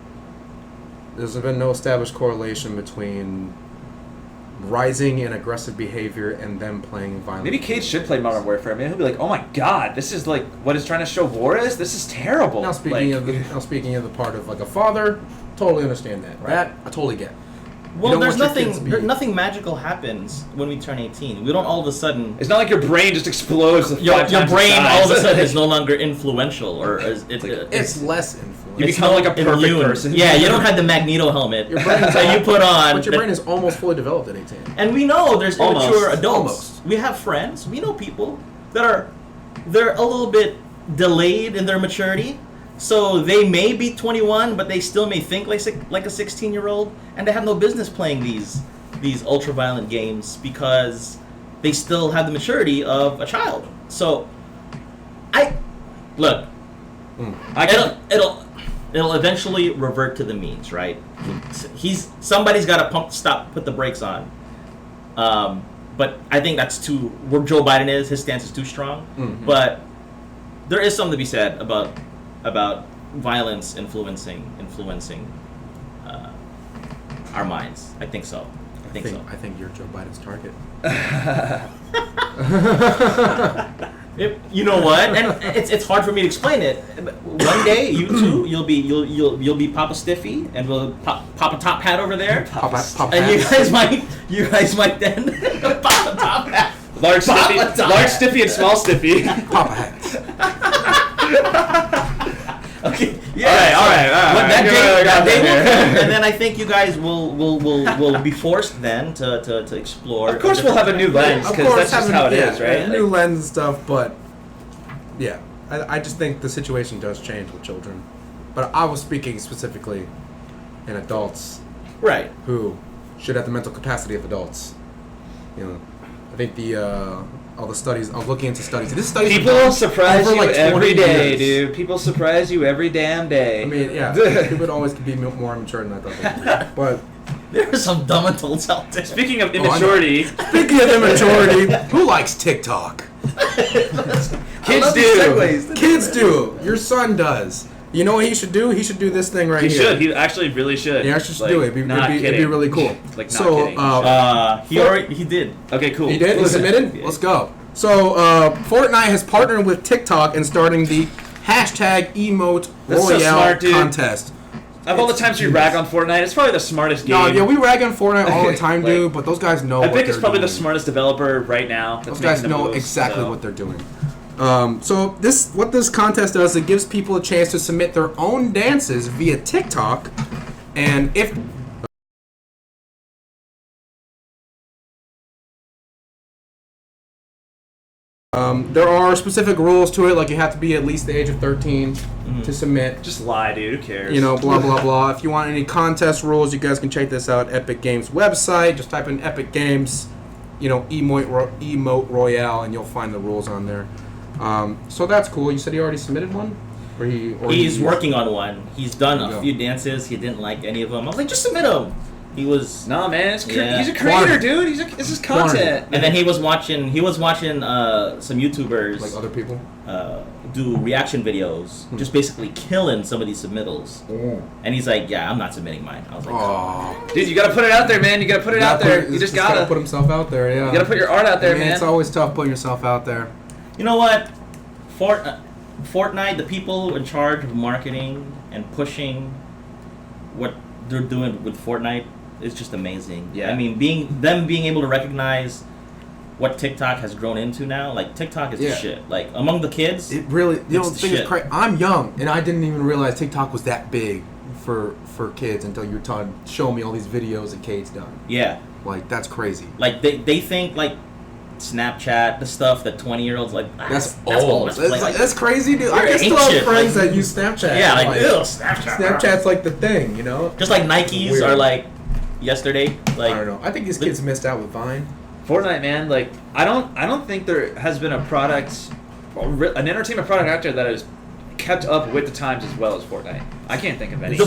established correlation between rising in aggressive behavior and them playing violent. Maybe Cade should play Modern Warfare. Maybe he'll be like, "Oh my God, this is like what it's trying to show war is. This is terrible." Now speaking of the part of like a father, totally understand that. Right? That I totally get. Well, don't there's want your kids to be- nothing magical happens when we turn 18. We don't all of a sudden. It's not like your brain just explodes. Your five times the brain size. all of a sudden is no longer influential, or It's less influence. You become like a perfect immune. person. Yeah, you don't have the Magneto helmet Your brain's that you put on. But your brain is almost fully developed at 18. And we know there's Almost. immature adults. Almost. We have friends. We know people that they're a little bit delayed in their maturity. So they may be 21, but they still may think like a 16-year-old, and they have no business playing these ultra-violent games because they still have the maturity of a child. So, it'll eventually revert to the means, right? Somebody's got to put the brakes on. But I think that's too where Joe Biden is. His stance is too strong. Mm-hmm. But there is something to be said about violence influencing our minds. I think so. I think you're Joe Biden's target. You know what? And it's hard for me to explain it. One day, you two, you'll be Papa Stiffy, and we'll pop a top hat over there. Papa And hats. you guys might then pop a top hat. Large stiffy, and small stiffy. Papa hats. Okay. Yeah. All right. But that day will here. come, and then I think you guys will be forced then to explore. Of course, we'll have a new lens Of because course, that's just how it is, right? New lens and stuff, but yeah, I just think the situation does change with children. But I was speaking specifically in adults Right. who should have the mental capacity of adults. You know, I think all the studies. I was looking into studies. This studies People surprise over you like 20 every day, years. dude. People surprise you every damn day. I mean, yeah, people always can be more immature than I thought they could be. But There are some dumb adults out there. Speaking of immaturity, speaking of immaturity, who likes TikTok? kids do. Kids do. Your son does. You know what he should do? He should do this thing right He here. should. He actually really should. He actually should Like, do it. It'd be really cool. Like, not so, kidding. He did. Okay, cool. he did? He submitted? Yeah. Let's go. So, Fortnite has partnered with TikTok and starting the hashtag emote That's so Royale smart, dude. contest. Of all the times we rag on Fortnite, it's probably the smartest game. No, yeah, we rag on Fortnite all the time, Like, dude, but those guys know what Epic they're is probably doing. the smartest developer right now. That's Those guys making the know moves, exactly so. what they're doing. So what this contest does, it gives people a chance to submit their own dances via TikTok, and if there are specific rules to it, like you have to be at least the age of 13 to submit. Just lie, dude. Who cares? You know, blah blah blah. If you want any contest rules, you guys can check this out. Epic Games website. Just type in Epic Games, emote Royale, and you'll find the rules on there. So that's cool. You said he already submitted one, He's working on one. He's done There you a go. few dances. He didn't like any of them. I was like, just submit them. He was. Nah, man. Yeah. He's a creator, Quantity. dude. This is content. And then he was watching some YouTubers like other people. do reaction videos, just basically killing some of these submittals. And he's like, "Yeah, I'm not submitting mine." I was like, Oh, Dude, you gotta put it out there, man. You gotta put it out there. You just gotta. put himself out there. Yeah, You gotta put your art out there, I mean, man. It's always tough putting yourself out there. "You know what? Fortnite, the people in charge of marketing and pushing what they're doing with Fortnite is just amazing. Yeah. I mean, being able to recognize what TikTok has grown into now, like TikTok is the shit. Like among the kids, It really, you know, It's the the thing is shit. crazy. I'm young, and I didn't even realize TikTok was that big for kids until you were showing me all these videos that Kate's done. yeah, Like, that's crazy. like they think like Snapchat, the stuff that 20-year-olds like. That's what old. let's play. Like, That's crazy, dude. I You're can still have ancient, friends like- that use Snapchat. yeah, like Like, ew, Snapchat. Snapchat's like the thing, you know? Just like Nikes Weird. are like yesterday. Like I don't know. I think these kids missed out with Vine. Fortnite, man, like I don't think there has been a product, an entertainment product out there that has kept up with the times as well as Fortnite. I can't think of any.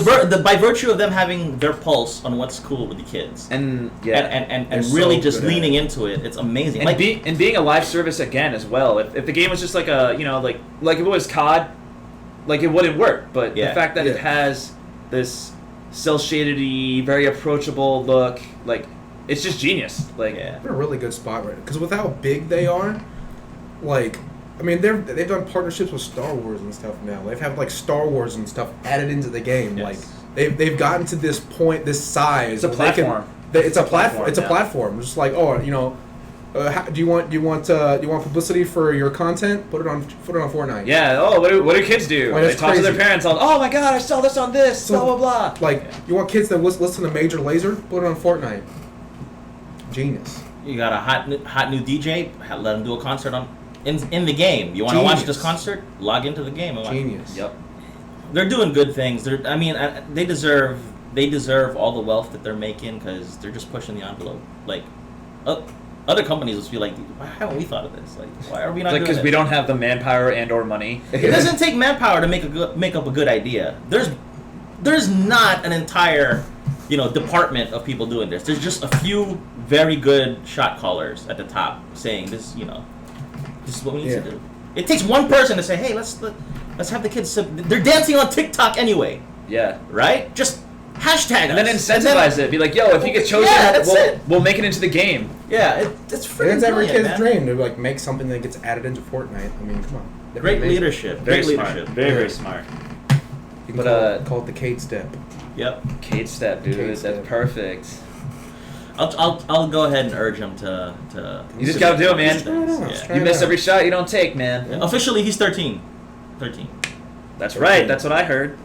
by virtue of them having their pulse on what's cool with the kids, and yeah, and They're really so just good at leaning into it, it's amazing. and, Like being a live service again as well. If the game was just like a like if it was COD, like it wouldn't work. But Yeah. the fact that it has this cel shaded-y, very approachable look, like it's just genius. Like yeah. They're in a really good spot right now. Because with how big they are, like, I mean, they've done partnerships with Star Wars and stuff now. They've had, like, Star Wars and stuff added into the game. Yes. Like, they've gotten to this point, this size. It's a where they can- platform. It's a platform. It's a yeah. platform. Just like, oh, you know, do you want publicity for your content? Put it on Fortnite. Yeah. Oh, what do kids do? Why, They that's talk to their crazy. parents on. Oh my God, I saw this on this. So, blah blah blah. Like, you want kids that listen to Major Lazer? Put it on Fortnite. Genius. You got a hot new DJ, let them do a concert in the game. You want to watch Genius. this concert? Log into the game and watch. Genius. Yep. They're doing good things. They deserve all the wealth that they're making because they're just pushing the envelope. Like, other companies will feel like, why haven't we thought of this? Like, why are we not doing Because this? we don't have the manpower and or money. It doesn't take manpower to make up a good idea. There's not an entire, department of people doing this. There's just a few very good shot callers at the top saying this. This is what we need to do. It takes one person to say, hey, let's have the kids. They're dancing on TikTok anyway, Yeah. right? Just hashtag And then us. incentivize it. Be like, yo, if you get chosen, Yeah, that's it. we'll make it into the game. Yeah, it's And freaking it's every brilliant, kid's man. dream to like make something that gets added into Fortnite. I mean, come on. They're Great amazing. leadership. Very Great smart. leadership. Very, very smart. You can But, call it the Kate step. Yep. Kate Step, dude. Kate That's Step. perfect. I'll go ahead and urge him to. You just gotta do it, man. Try it out. Yeah. Try You it miss out. every shot you don't take, man. Officially, he's 13. 13. That's right. That's what I heard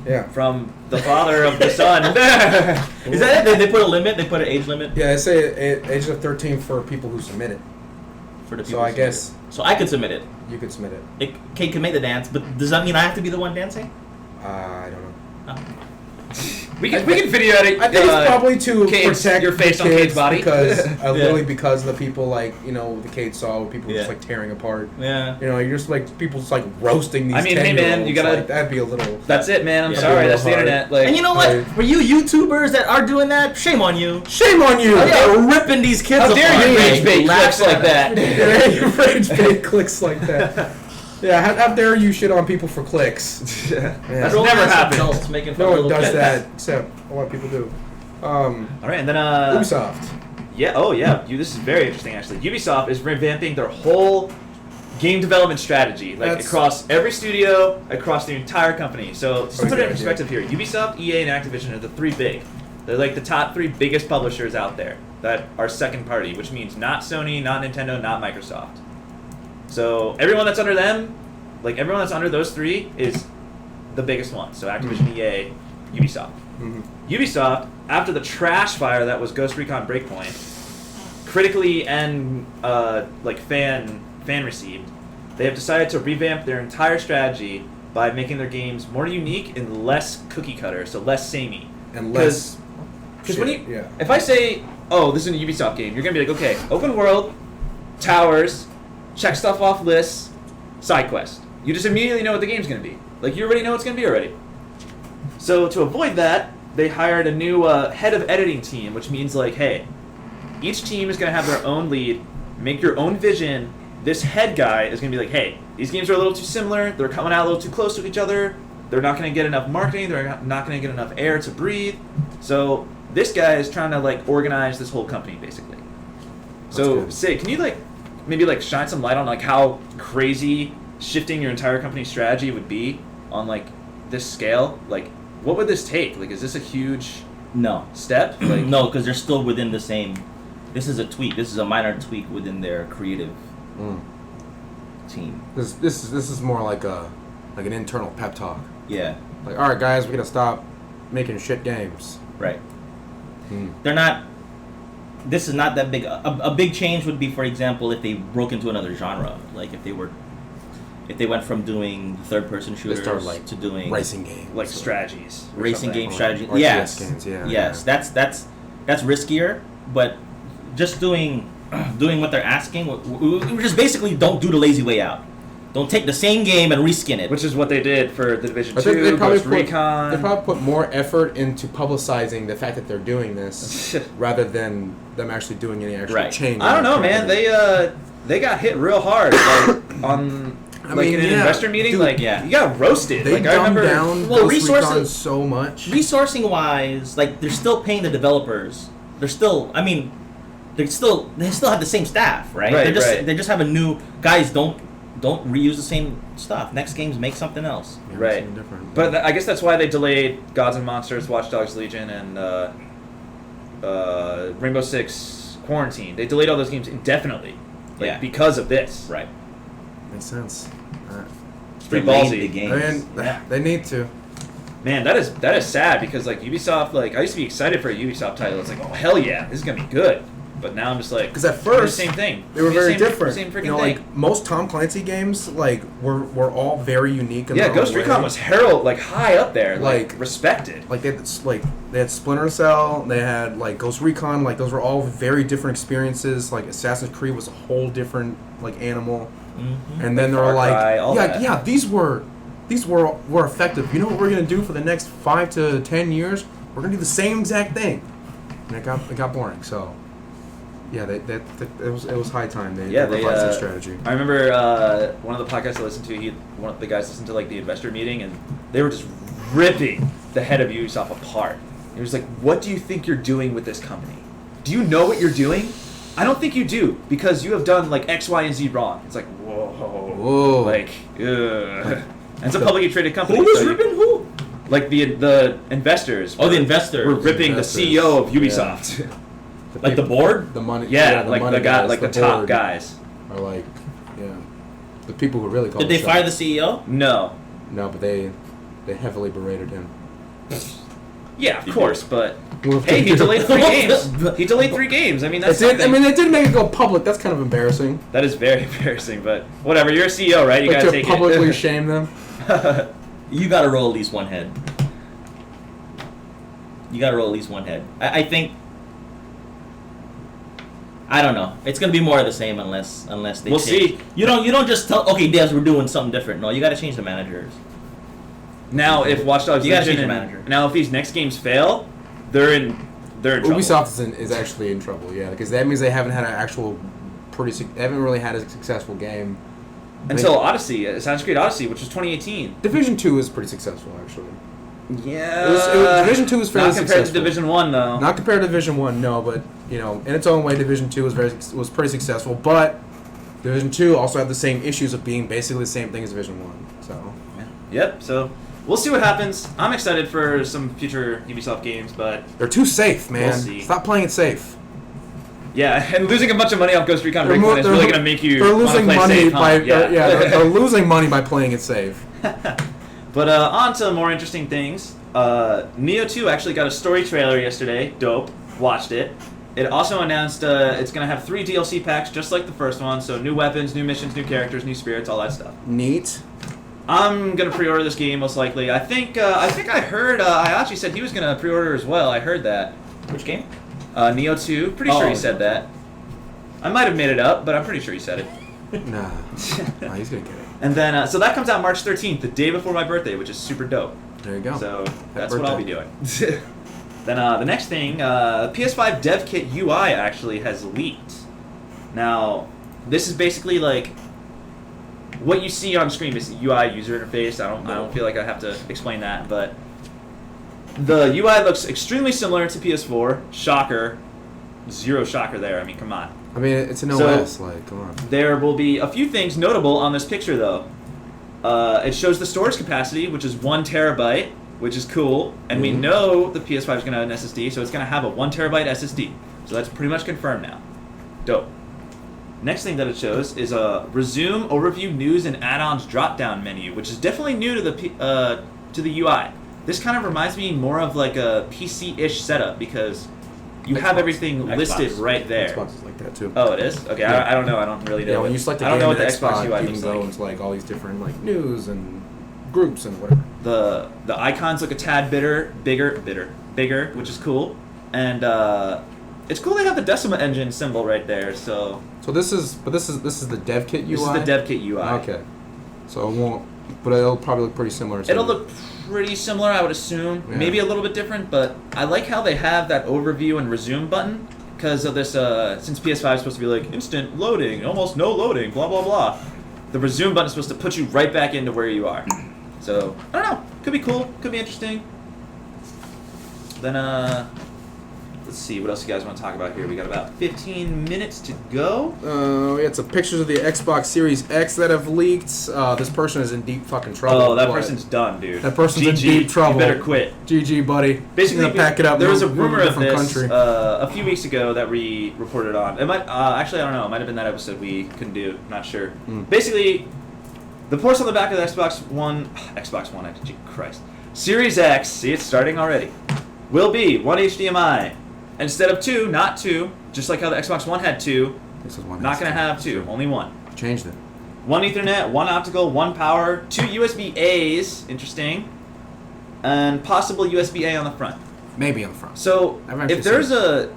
Yeah. from the father of the son. Is that it? They put a limit? They put an age limit Yeah, they say age of 13 for people who submit it. for the people. So I to guess submit it. So I could submit it. you could submit it. Kate can make the dance, but does that mean I have to be the one dancing? I don't know. No. we can video edit. I think it's probably to Kate's- protect your face the on kids Kate's body. because Yeah. literally because of the people like the Kate saw people just Yeah. like tearing apart. Yeah. You're just like people just like roasting these. I mean, hey, man, you 10-year-olds. gotta- Like, that'd be a little. That's it, man. I'm Yeah. sorry. Real That's the hard. internet. Like, And you know what? Right. For you YouTubers that are doing that, shame on you. Shame on you! Oh, yeah, ripping these kids how apart. dare you Hey, rage bait Laugh clicks at like that? Yeah, your rage bait clicks like that. Yeah, how dare you shit on people for clicks? That's Grown never ass happened. adults making fun No of one little does kids. that, except a lot of people do. All right, and then Ubisoft. Yeah. Oh, yeah. This is very interesting, actually. Ubisoft is revamping their whole game development strategy, like That's- across every studio, across the entire company. So, just to That's put a it in good perspective here, Ubisoft, EA, and Activision are the three big. They're like the top three biggest publishers out there that are second party, which means not Sony, not Nintendo, not Microsoft. So everyone that's under them, like everyone that's under those three, is the biggest one. So Activision, EA, Ubisoft. Mhm. Ubisoft, after the trash fire that was Ghost Recon Breakpoint, critically and fan received, they have decided to revamp their entire strategy by making their games more unique and less cookie cutter, so less samey. And less. Because when you, Yeah. if I say, oh, this is a Ubisoft game, you're gonna be like, okay, open world, towers, check stuff off lists, side quest. You just immediately know what the game's gonna be. Like you already know what it's gonna be already. So to avoid that, they hired a new head of editing team, which means like, hey, each team is gonna have their own lead, make your own vision. This head guy is gonna be like, hey, these games are a little too similar. They're coming out a little too close to each other. They're not gonna get enough marketing. They're not gonna get enough air to breathe. So this guy is trying to like organize this whole company basically. So good. Sid, can you maybe shine some light on like how crazy shifting your entire company strategy would be on like this scale, like what would this take? Like, is this a huge No. step? Like, No, because they're still within the same. This is a tweak. This is a minor tweak within their creative team. This is more like an internal pep talk. Yeah. Like, all right, guys, we're gonna stop making shit games. Right. They're not. This is not that big. A big change would be, for example, if they broke into another genre. Like if they went from doing third-person shooters start, like, to doing Racing games. like strategies. or racing something. game strategy. Or Yes. CS games, yeah. Yes. That's riskier, but just doing what they're asking, we just basically don't do the lazy way out. Don't take the same game and reskin it. Which is what they did for the Division I think 2, Ghost Recon. They probably put more effort into publicizing the fact that they're doing this rather than them actually doing any actual Right. change. I don't know, man. They got hit real hard like, on like in an investor meeting. dude, like, yeah. you got roasted. They like, I dumbed remember. down Well, Ghost resources- Recon so much. Resourcing wise, like they're still paying the developers. They're still. I mean, they still have the same staff, right? Right, They just have a new guys. Don't reuse the same stuff. Next games make something else. Yeah, Right. something different. But I guess that's why they delayed Gods and Monsters, Watch Dogs Legion, and Rainbow Six Quarantine. They delayed all those games indefinitely, like, Yeah. because of this. Right. Makes sense. It's pretty Delayed ballsy. the I games. mean, Yeah. they need to. Man, that is sad because like Ubisoft, like I used to be excited for a Ubisoft title. It's like, oh hell yeah, this is gonna be good. But now I'm just like, Because at it's the first same thing. they were It's the very same- different. Same freaking you know, thing. like most Tom Clancy games, like were all very unique. In Yeah, their Ghost own way. Recon was like high up there, like Like- respected. Like they had Splinter Cell, they had like Ghost Recon, like those were all very different experiences. Like Assassin's Creed was a whole different like animal, and then they Far were like, Cry, all that. yeah, these were effective. You know what we're gonna do for the next 5 to 10 years? We're gonna do the same exact thing, and it got boring. So. Yeah, it was high time they Yeah, they revised their strategy. I remember one of the podcasts I listened to. One of the guys listened to like the investor meeting, and they were just ripping the head of Ubisoft apart. It was like, "What do you think you're doing with this company? Do you know what you're doing? I don't think you do because you have done like X, Y, and Z wrong." It's like, whoa, like, ugh. And it's a publicly traded company. Who was so you- ripping who? Like the investors. Oh, the investors. were ripping Investors, the CEO of yeah. Ubisoft. Like the board? The money. Yeah, the like money the guy, guys, like the top board guys. Are like, yeah, the people who really call. Did they the fire the shots. CEO? No. No, but they heavily berated him. Yeah, of course, but Well, hey, he delayed 3 games. He delayed 3 games. I mean, that's It did, I something. mean, they did make it go public. That's kind of embarrassing. That is very embarrassing, but whatever. You're a CEO, right? You Like gotta to take publicly it. shame them. You gotta roll at least one head. You gotta roll at least one head. I think. I don't know. It's gonna be more of the same unless they. We'll change. see. You don't just tell devs we're doing something different. No, you gotta change the managers. Now, if Watch Dogs You gotta Legion change the and- manager. now if these next games fail, they're in trouble. Ubisoft is actually in trouble. Yeah, because that means they haven't had an actual they haven't really had a successful game. Until Odyssey, Assassin's Creed Odyssey, which was 2018. Division 2 is pretty successful actually. Yeah. Division 2 was fairly not compared successful. to Division 1 though. Not compared to Division 1, no, but you know, in its own way, Division 2 was pretty successful. But Division 2 also had the same issues of being basically the same thing as Division 1. So Yep. So we'll see what happens. I'm excited for some future Ubisoft games, but they're too safe, man. We'll see. Stop playing it safe. yeah, and losing a bunch of money off Ghost Recon They're Breakpoint is they're- really gonna make you They're wanna losing play money safe, huh? by yeah. they're losing money by playing it safe. But on to more interesting things. Neo 2 actually got a story trailer yesterday. Dope. Watched it. It also announced it's going to have 3 DLC packs just like the first one. So new weapons, new missions, new characters, new spirits, all that stuff. Neat. I'm going to pre-order this game most likely. I think I heard Ayachi said he was going to pre-order as well. I heard that. Which game? Neo 2. Pretty sure he Oh. said that. I might have made it up, but I'm pretty sure he said it. Nah, he's gonna get it. And then so that comes out March 13th, the day before my birthday, which is super dope. There you go. So Happy that's what I'll be birthday. doing. Then the next thing, PS5 Dev Kit UI actually has leaked. Now, this is basically like what you see on screen is the UI user interface. I don't feel like I have to explain that, but the UI looks extremely similar to PS4. Shocker, zero shocker there. I mean, come on. I mean, it's an So- OS. Like, come on. There will be a few things notable on this picture, though. It shows the storage capacity, which is 1 terabyte, which is cool. And we know the PS5 is going to have an SSD, so it's going to have a 1 terabyte SSD. So that's pretty much confirmed now. Dope. Next thing that it shows is a resume overview news and add-ons drop-down menu, which is definitely new to the UI. This kind of reminds me more of like a PC-ish setup because you have everything listed right there. Xbox is like that too. Oh, it is? Okay, Yeah. I don't know. I don't really know. Yeah, when you select a I don't game know what in the Xbox UI you looks can go like. into like all these different like news and groups and whatever. The icons look a tad bigger, which is cool. And it's cool they have the Decima engine symbol right there. So this is the dev kit UI. this is the dev kit UI. Okay. So it won't, but it'll probably look pretty similar. To It'll look pretty similar, I would assume. Yeah. Maybe a little bit different, but I like how they have that overview and resume button because of this. Since PS5 is supposed to be like instant loading, almost no loading, blah blah blah. The resume button is supposed to put you right back into where you are. So I don't know. Could be cool. Could be interesting. Then let's see what else you guys want to talk about here. We got about 15 minutes to go. We had some pictures of the Xbox Series X that have leaked. This person is in deep fucking trouble. Oh, that but person's done, dude. That person's in GG. deep trouble. You better quit. GG, buddy. Basically, Gonna pack it up. there was a move to rumor of different this country. a few weeks ago that we reported on. It might actually, I don't know. It might have been that episode we couldn't do. I'm not sure. Basically, the ports on the back of the Xbox One, Christ, Series X. See, it's starting already. Will be one HDMI instead of 2, not 2. Just like how the Xbox One had 2. This is one. Not gonna have 2, only 1. Changed it. 1 Ethernet, 1 optical, 1 power, 2 USB A's, interesting, and possible USB A on the front. Maybe on the front. So I've actually if there's seen a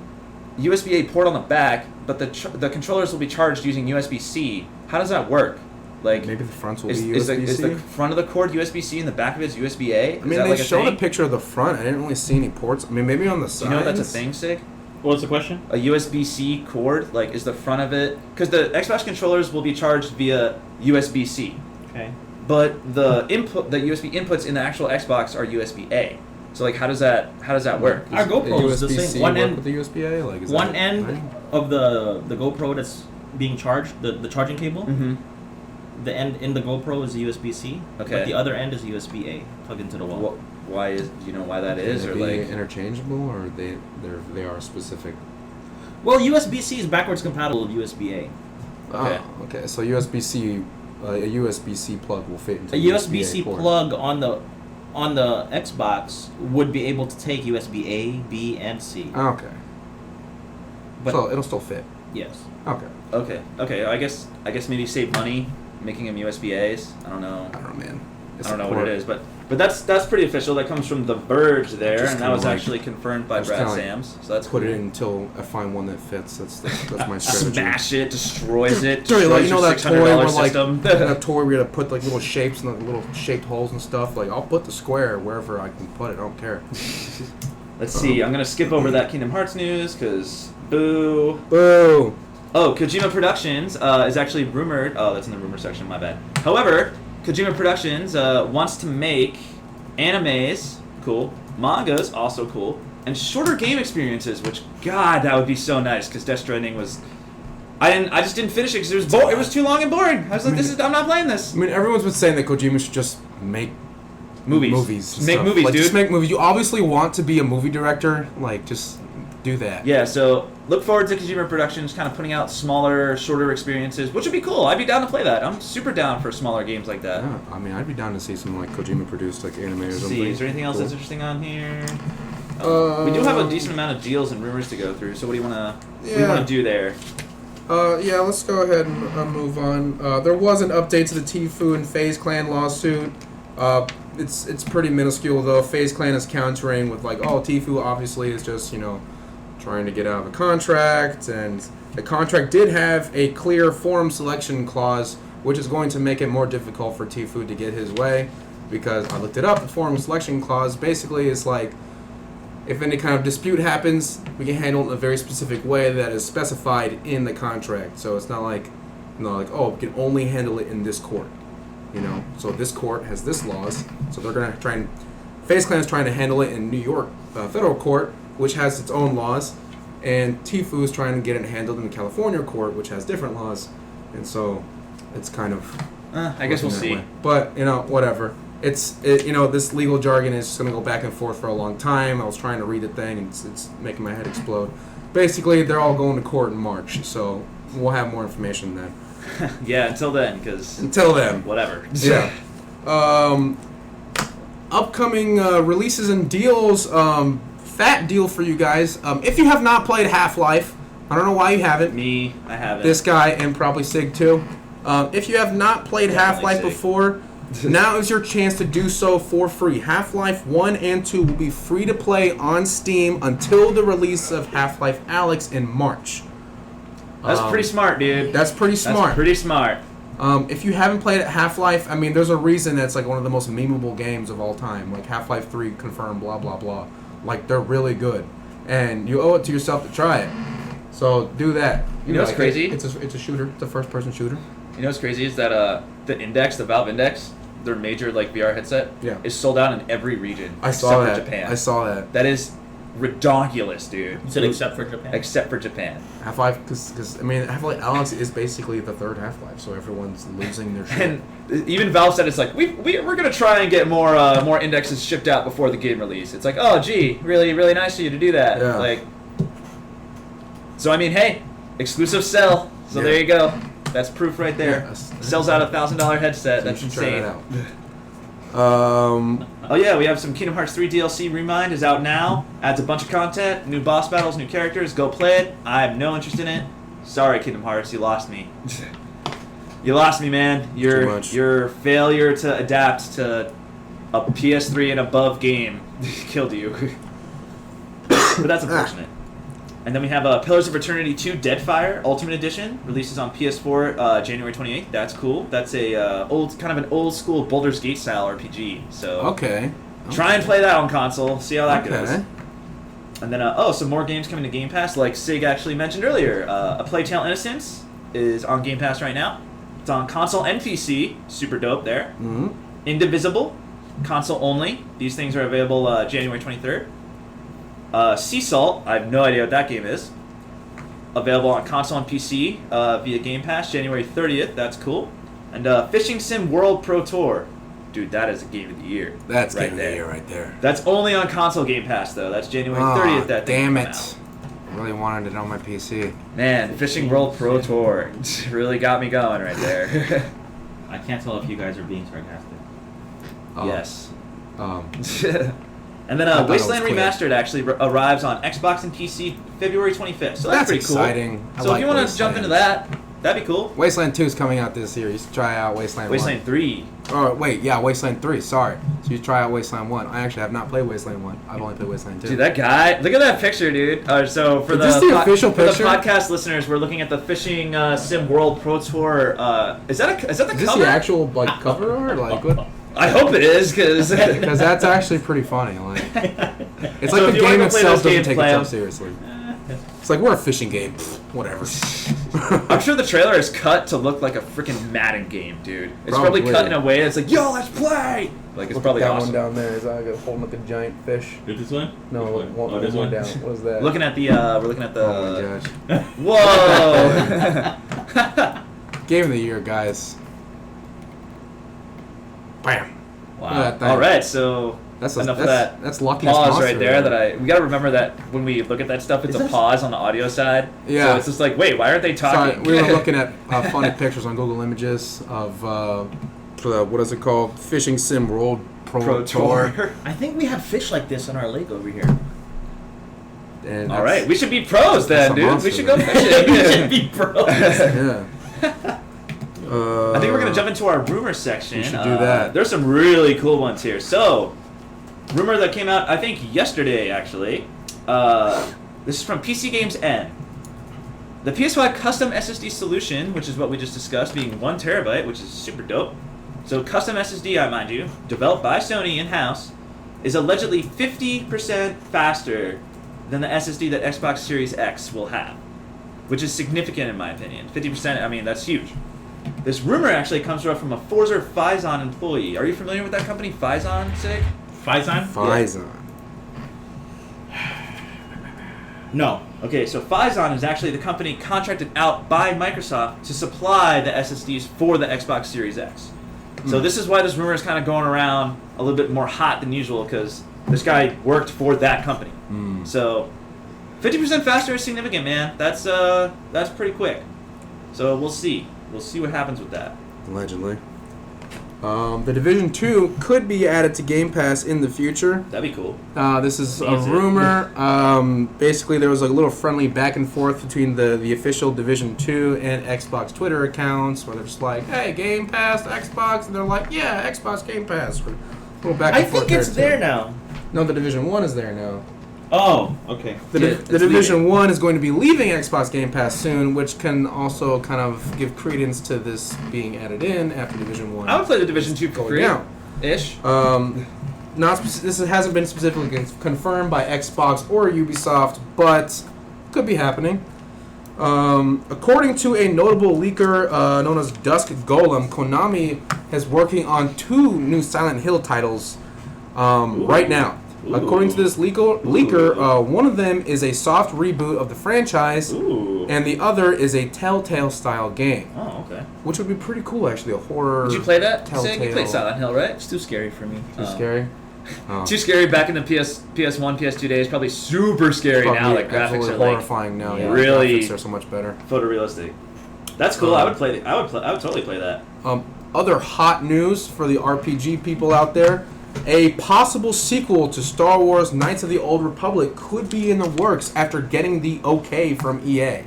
USB A port on the back, but the controllers will be charged using USB C, how does that work? Like Maybe the fronts will is, be is, the, USB-C. is the front of the cord USB C and the back of it is USB A? Is I mean, that they like showed a a thing? picture. picture of the front. I didn't really see any ports. I mean, maybe on the sides. Do you know that's a thing, Sig? What's the question? A USB C cord, like, is the front of it? Because the Xbox controllers will be charged via USB C. Okay. But the USB inputs in the actual Xbox are USB A. So like, how does that work? Our GoPro is the USB-C same. One work end, with the USB-A. Like, is one that end right? of the GoPro that's being charged, the charging cable. Mm-hmm. The end in the GoPro is USB-C. Okay. But the other end is USB-A plugged into the wall. Why is, do you know why that is, Can or they be like? interchangeable, or they are specific? Well, USB-C is backwards compatible with USB-A. Okay. Oh, okay. So USB-C, a USB-C plug will fit into A the USB-C port. plug on the Xbox would be able to take USB-A, B, and C. Oh, okay. But So it'll still fit. yes. Okay. Okay. I guess maybe save money making them USB A's. I don't know. I don't know, man. I don't know what it is, but that's pretty official. That comes from The Verge there, Just and that kinda was like- actually confirmed by just Brad kinda like Sams. So that's Put cool. it in until I find one that fits. That's my strategy. Smash it, destroys it. Sorry, like, you know that destroys toy your where $600 like system. that toy where you gotta put like little shapes and like little shaped holes and stuff. Like I'll put the square wherever I can put it. I don't care. Let's see. I'm gonna skip over that Kingdom Hearts news because boo. Boo! Oh, Kojima Productions is actually rumored. Oh, that's in the rumor section. My bad. However, Kojima Productions wants to make animes, cool, mangas, also cool, and shorter game experiences. Which, God, that would be so nice. Because Death Stranding was, I just didn't finish it because it was too long and boring. I was like, I'm not playing this. I mean, everyone's been saying that Kojima should just make Movies. and Make stuff. movies, like, dude. Just make movies. You obviously want to be a movie director. Like, just do that. Yeah, so look forward to Kojima Productions kind of putting out smaller, shorter experiences, which would be cool. I'd be down to play that. I'm super down for smaller games like that. Yeah, I mean, I'd be down to see some like Kojima produced like anime or Let's something. see, is there anything else Cool. that's interesting on here? We do have a decent amount of deals and rumors to go through. So what do you wanna do there? Yeah, let's go ahead and move on. There was an update to the Tfue and FaZe Clan lawsuit. It's pretty minuscule though. FaZe Clan is countering with like, oh, Tfue obviously is just trying to get out of a contract, and the contract did have a clear forum selection clause, which is going to make it more difficult for Tfue to get his way. Because I looked it up, the forum selection clause basically is like, if any kind of dispute happens, we can handle it in a very specific way that is specified in the contract. So it's not like, oh, we can only handle it in this court. So this court has this laws, so they're gonna try and FaZe Clan is trying to handle it in New York federal court, which has its own laws, and Tfue is trying to get it handled in the California court, which has different laws, and so it's kind of I guess we'll looking that see. way. But whatever. This legal jargon is just gonna go back and forth for a long time. I was trying to read the thing, and it's making my head explode. Basically, they're all going to court in March, so we'll have more information then. Yeah, until then, because Until then, whatever. yeah. Upcoming releases and deals. Fat deal for you guys. If you have not played Half-Life, I don't know why you haven't. Me, I haven't. This guy and probably Sig too. If you have not played Definitely Half-Life Sig. before, now is your chance to do so for free. Half-Life 1 and 2 will be free to play on Steam until the release of Half-Life Alyx in March. That's pretty smart, dude. That's pretty smart. That's pretty smart. If you haven't played Half-Life, I mean, there's a reason that's like one of the most memeable games of all time. Like Half-Life 3 confirmed, blah, blah, blah. Like, they're really good. And you owe it to yourself to try it. So do that. You know what's crazy? It's a shooter. It's a first-person shooter. You know what's crazy is that the Valve Index, their major like VR headset, Yeah. is sold out in every region. I saw except that. for Japan. I saw that. That is redonkulous, dude. You said except for Japan. Except for Japan. Half-Life, because I mean, Half-Life Alyx is basically the third Half-Life, so everyone's losing their shit. And even Valve said it's like we're gonna try and get more indexes shipped out before the game release. It's like, oh gee, really really nice of you to do that. Yeah. Like, so I mean, hey, exclusive sell. So Yeah. there you go. That's proof right there. Yes. Sells out a $1,000 headset. So you That's should try insane. that out. Oh yeah, we have some Kingdom Hearts 3 DLC. Remind is out now. Adds a bunch of content, new boss battles, new characters. Go play it. I have no interest in it. Sorry, Kingdom Hearts, you lost me. You lost me, man. Too much. Your failure to adapt to a PS3 and above game killed you. But that's unfortunate. And then we have Pillars of Eternity 2 Deadfire Ultimate Edition releases on PS4 January 28th. That's cool. That's a kind of an old school Baldur's Gate style RPG. So Okay. try and play that on console. See how that Okay. goes. And then some more games coming to Game Pass, like Sig actually mentioned earlier. A Plague Tale Innocence is on Game Pass right now. It's on console and PC. Super dope there. Mm-hmm. Indivisible, console only. These things are available January 23rd. Sea Salt, I have no idea what that game is. Available on console and PC via Game Pass, January 30th. That's cool. And Fishing Sim World Pro Tour. Dude, that is a game of the year. That's right game of there. the year right there. That's only on console Game Pass, though. That's January 30th. That thing damn will it! come out. I really wanted it on my PC. Man, Fishing World Pro Tour really got me going right there. I can't tell if you guys are being sarcastic. Yes. And I then thought it Wasteland was clear. Remastered actually arrives on Xbox and PC February 25th. So that's pretty exciting. cool. I So like if you want to Wasteland. jump into that, that'd be cool. Wasteland 2 is coming out this year. You should try out Wasteland 1. Wasteland 3. Oh, wait, yeah, Wasteland 3, sorry. So you try out Wasteland 1. I actually have not played Wasteland 1. I've only played Wasteland 2. Dude, that guy! Look at that picture, dude. So for Is this the official for picture? the podcast listeners, we're looking at the Fishing Sim World Pro Tour. Is that the Is this cover? the actual like cover art? Like what? I hope it is, because Because that's actually pretty funny. Like, it's So like if the you wanna game go play itself those doesn't games, take play itself 'em. seriously. It's like we're a fishing game. Pfft, whatever. I'm sure the trailer is cut to look like a freaking Madden game, dude. It's probably Probably. cut in a way that's like, yo, let's play. Like it's Look probably at that awesome. one down there. Is that holding up a giant fish? Is this one? No, Which one, Oh, this one one? down. What is that? Looking at the, we're looking at the. Oh my gosh. Whoa! Game of the year, guys. Bam. Wow. Look at that thing. All right, so That's enough of that. That's luckiest Pause monster right there. We gotta remember that when we look at that stuff, it's Is a this- pause on the audio side. Yeah. So it's just like, wait, why aren't they Sorry, talking? we were looking at funny pictures on Google Images of what is it called? Fishing Sim World Pro Tour. I think we have fish like this on our lake over here. And All right, we should be pros that's then, a dude. monster, We should go man. fishing. We should be pros. Yeah. I think we're gonna jump into our rumor section. We should do that. There's some really cool ones here. So, rumor that came out, I think yesterday actually. This is from PC Games N. The PS5 custom SSD solution, which is what we just discussed, being 1 terabyte, which is super dope. So custom SSD, I mind you, developed by Sony in-house, is allegedly 50% faster than the SSD that Xbox Series X will have, which is significant in my opinion. 50%, I mean, that's huge. This rumor actually comes from a Forza Phison employee. Are you familiar with that company, Phison, Sig? Phison? Phison. No. Okay, so Phison is actually the company contracted out by Microsoft to supply the SSDs for the Xbox Series X. So this is why this rumor is kind of going around a little bit more hot than usual, because this guy worked for that company. So 50% faster is significant, man. That's pretty quick. So we'll see. We'll see what happens with that. Allegedly. The Division 2 could be added to Game Pass in the future. That'd be cool. This is a Needs it. rumor. Basically, there was a little friendly back and forth between the official Division 2 and Xbox Twitter accounts, where they're just like, "Hey, Game Pass, Xbox," and they're like, "Yeah, Xbox Game Pass." Or a little back and I forth think it's there too. now. No, the Division 1 is there now. Oh, okay. The, Yeah, the it's Division 1 is going to be leaving Xbox Game Pass soon, which can also kind of give credence to this being added in after Division 1. I would play the Division 2 for Going free. down. Ish. This hasn't been specifically confirmed by Xbox or Ubisoft, but could be happening. According to a notable leaker known as Dusk Golem, Konami is working on 2 new Silent Hill titles right now. According to this leaker, one of them is a soft reboot of the franchise, Ooh. and the other is a Telltale-style game, Oh, okay. which would be pretty cool, actually. A horror. Did you play that? Telltale. Sig? You played Silent Hill, right? It's too scary for me. Too scary. Oh. Too scary back in the PS1, PS2 days. Probably super scary now. Probably Like graphics absolutely are like horrifying now. yeah, Yeah, really- graphics are so much better. photorealistic. That's cool. I would play. I would totally play that. Other hot news for the RPG people out there: a possible sequel to Star Wars: Knights of the Old Republic could be in the works after getting the okay from EA.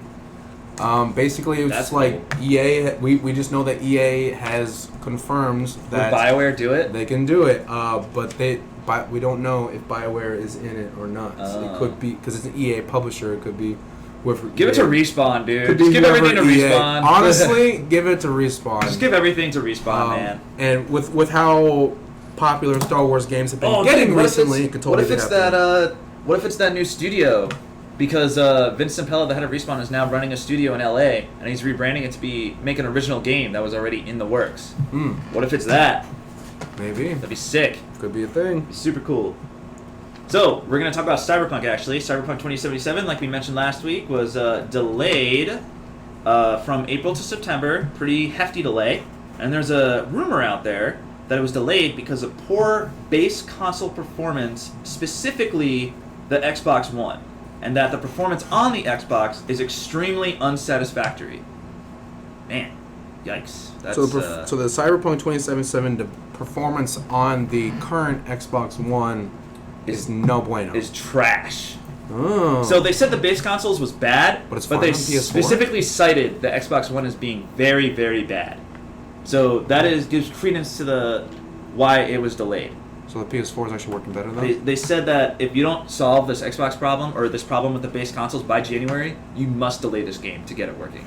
Basically, it's That's just like EA. We just know that EA has confirmed Would that BioWare do it? they can do it, but we don't know if BioWare is in it or not. So it could be because it's an EA publisher. It could be with Give it to EA. Respawn, dude. Could Just be give everything to whoever EA. Respawn. Honestly, give it to Respawn. just give everything to Respawn, man. And with how popular Star Wars games have been Dude, getting what if recently, it's- it could totally what if it's be happening. What if it's that new studio? Because Vince Zampella, the head of Respawn, is now running a studio in LA, and he's rebranding it to make an original game that was already in the works. What if it's that? Maybe. That'd be sick. Could be a thing. Be super cool. So, we're going to talk about Cyberpunk, actually. Cyberpunk 2077, like we mentioned last week, was delayed from April to September. Pretty hefty delay. And there's a rumor out there that it was delayed because of poor base console performance, specifically the Xbox One, and that the performance on the Xbox is extremely unsatisfactory. Man, yikes. That's, So the Cyberpunk 2077, the performance on the current Xbox One is no bueno. is trash. Oh. So they said the base consoles was bad, But it's they fine on PS4? specifically cited the Xbox One as being very, very bad. So that gives credence to the why it was delayed. So the PS4 is actually working better though? They said that if you don't solve this Xbox problem or this problem with the base consoles by January, you must delay this game to get it working.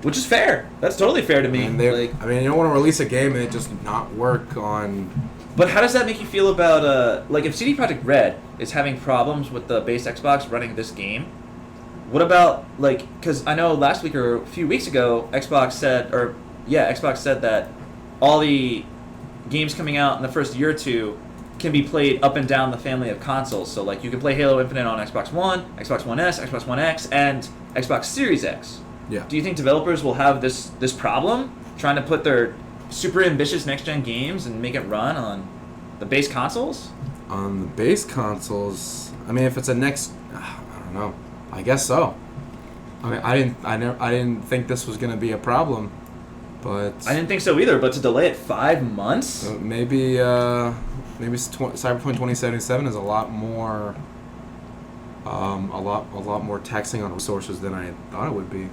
Which is fair. That's totally fair to me. And Like, you don't want to release a game and it just not work on. but how does that make you feel about like if CD Projekt Red is having problems with the base Xbox running this game? What about like because I know last week or a few weeks ago Xbox said that all the games coming out in the first year or two can be played up and down the family of consoles. So like you can play Halo Infinite on Xbox One, Xbox One S, Xbox One X, and Xbox Series X. Yeah. Do you think developers will have this problem trying to put their super ambitious next gen games and make it run on the base consoles? On the base consoles, I mean, if it's a next, I don't know. I guess so. I mean, I didn't think this was gonna be a problem, but I didn't think so either. But to delay it 5 months, maybe Cyberpunk 2077 is a lot more, a lot more taxing on resources than I thought it would be.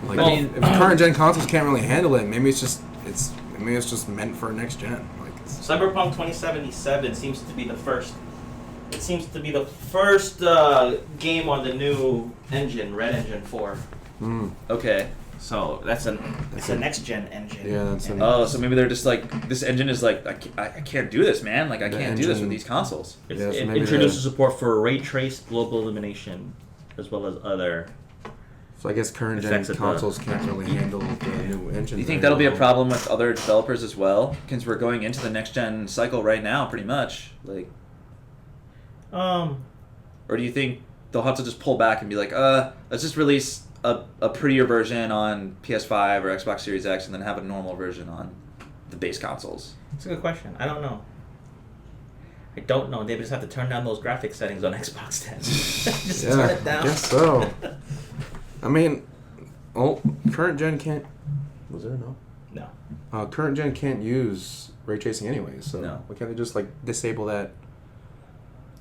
Like, I mean, if current gen consoles can't really handle it, maybe it's just meant for next gen. Like, Cyberpunk 2077 seems to be the first. It seems to be the first game on the new engine, Red Engine 4. okay. So that's a next gen engine. Yeah, that's And an- Oh, so maybe they're just like this engine is like I can't do this, man. Like I The can't do this with engine- these consoles. It Yeah, so maybe introduces support for ray trace global illumination, as well as other. So I guess current gen Effects of the- consoles can't really handle the new engine. Do you think that'll be a problem with other developers as well? Because we're going into the next gen cycle right now, pretty much. Like, or do you think they'll have to just pull back and be like, let's just release a prettier version on PS5 or Xbox Series X, and then have a normal version on the base consoles. It's a good question. I don't know. They just have to turn down those graphic settings on Xbox 10. Just turn it down. I guess so. I mean, current gen can't. Was there no? No. Current gen can't use ray tracing anyways. So No. why can't they just like disable that?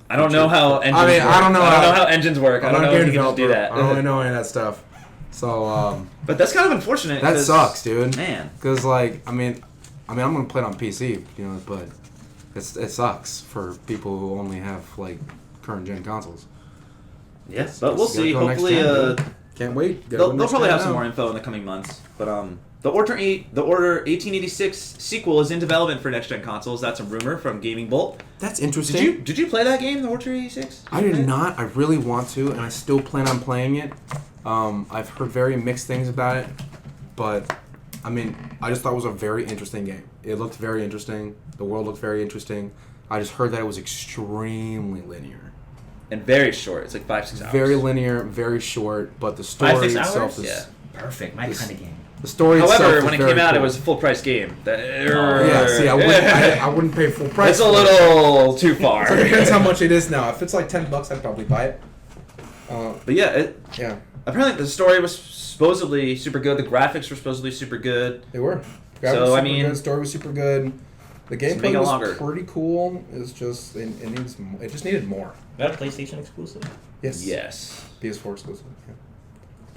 I don't know how engines I mean, work. I don't know how engines work. I I'm don't not know a if game you can just do developer. that. I don't really know any of that stuff. So But that's kind of unfortunate. that 'cause, sucks, dude. Man. Because like, I mean, I'm gonna play it on PC, you know, but it sucks for people who only have like current gen consoles. Yes, but we'll Gotta see. go next Hopefully, gen, dude. Can't wait. Gotta they'll go next probably gen have some now. more info in the coming months. But the Order 1886 sequel is in development for next gen consoles. That's a rumor from Gaming Bolt. That's interesting. Did you play that game, the Order 86? I did not. I really want to, and I still plan on playing it. I've heard very mixed things about it, but I mean, I just thought it was a very interesting game. It looked very interesting. The world looked very interesting. I just heard that it was extremely linear. And very short. It's like 5-6 hours. Very linear, very short, but the story 5-6 itself hours? is... Yeah. Perfect. My kind of game. The story itself However, is when it very came out, cool. it was a full price game. Yeah, see, I wouldn't pay full price. It's a for it. little too far. So it depends how much it is now. If it's like $10, I'd probably buy it. But yeah, Yeah, apparently the story was supposedly super good. The graphics were supposedly super good. they were. So, Graphics was I super mean- good. Story was super good. The make gameplay it was longer. pretty cool. It's just it needs. It just needed more. That a PlayStation exclusive? Yes. Yes. PS4 exclusive. Yeah.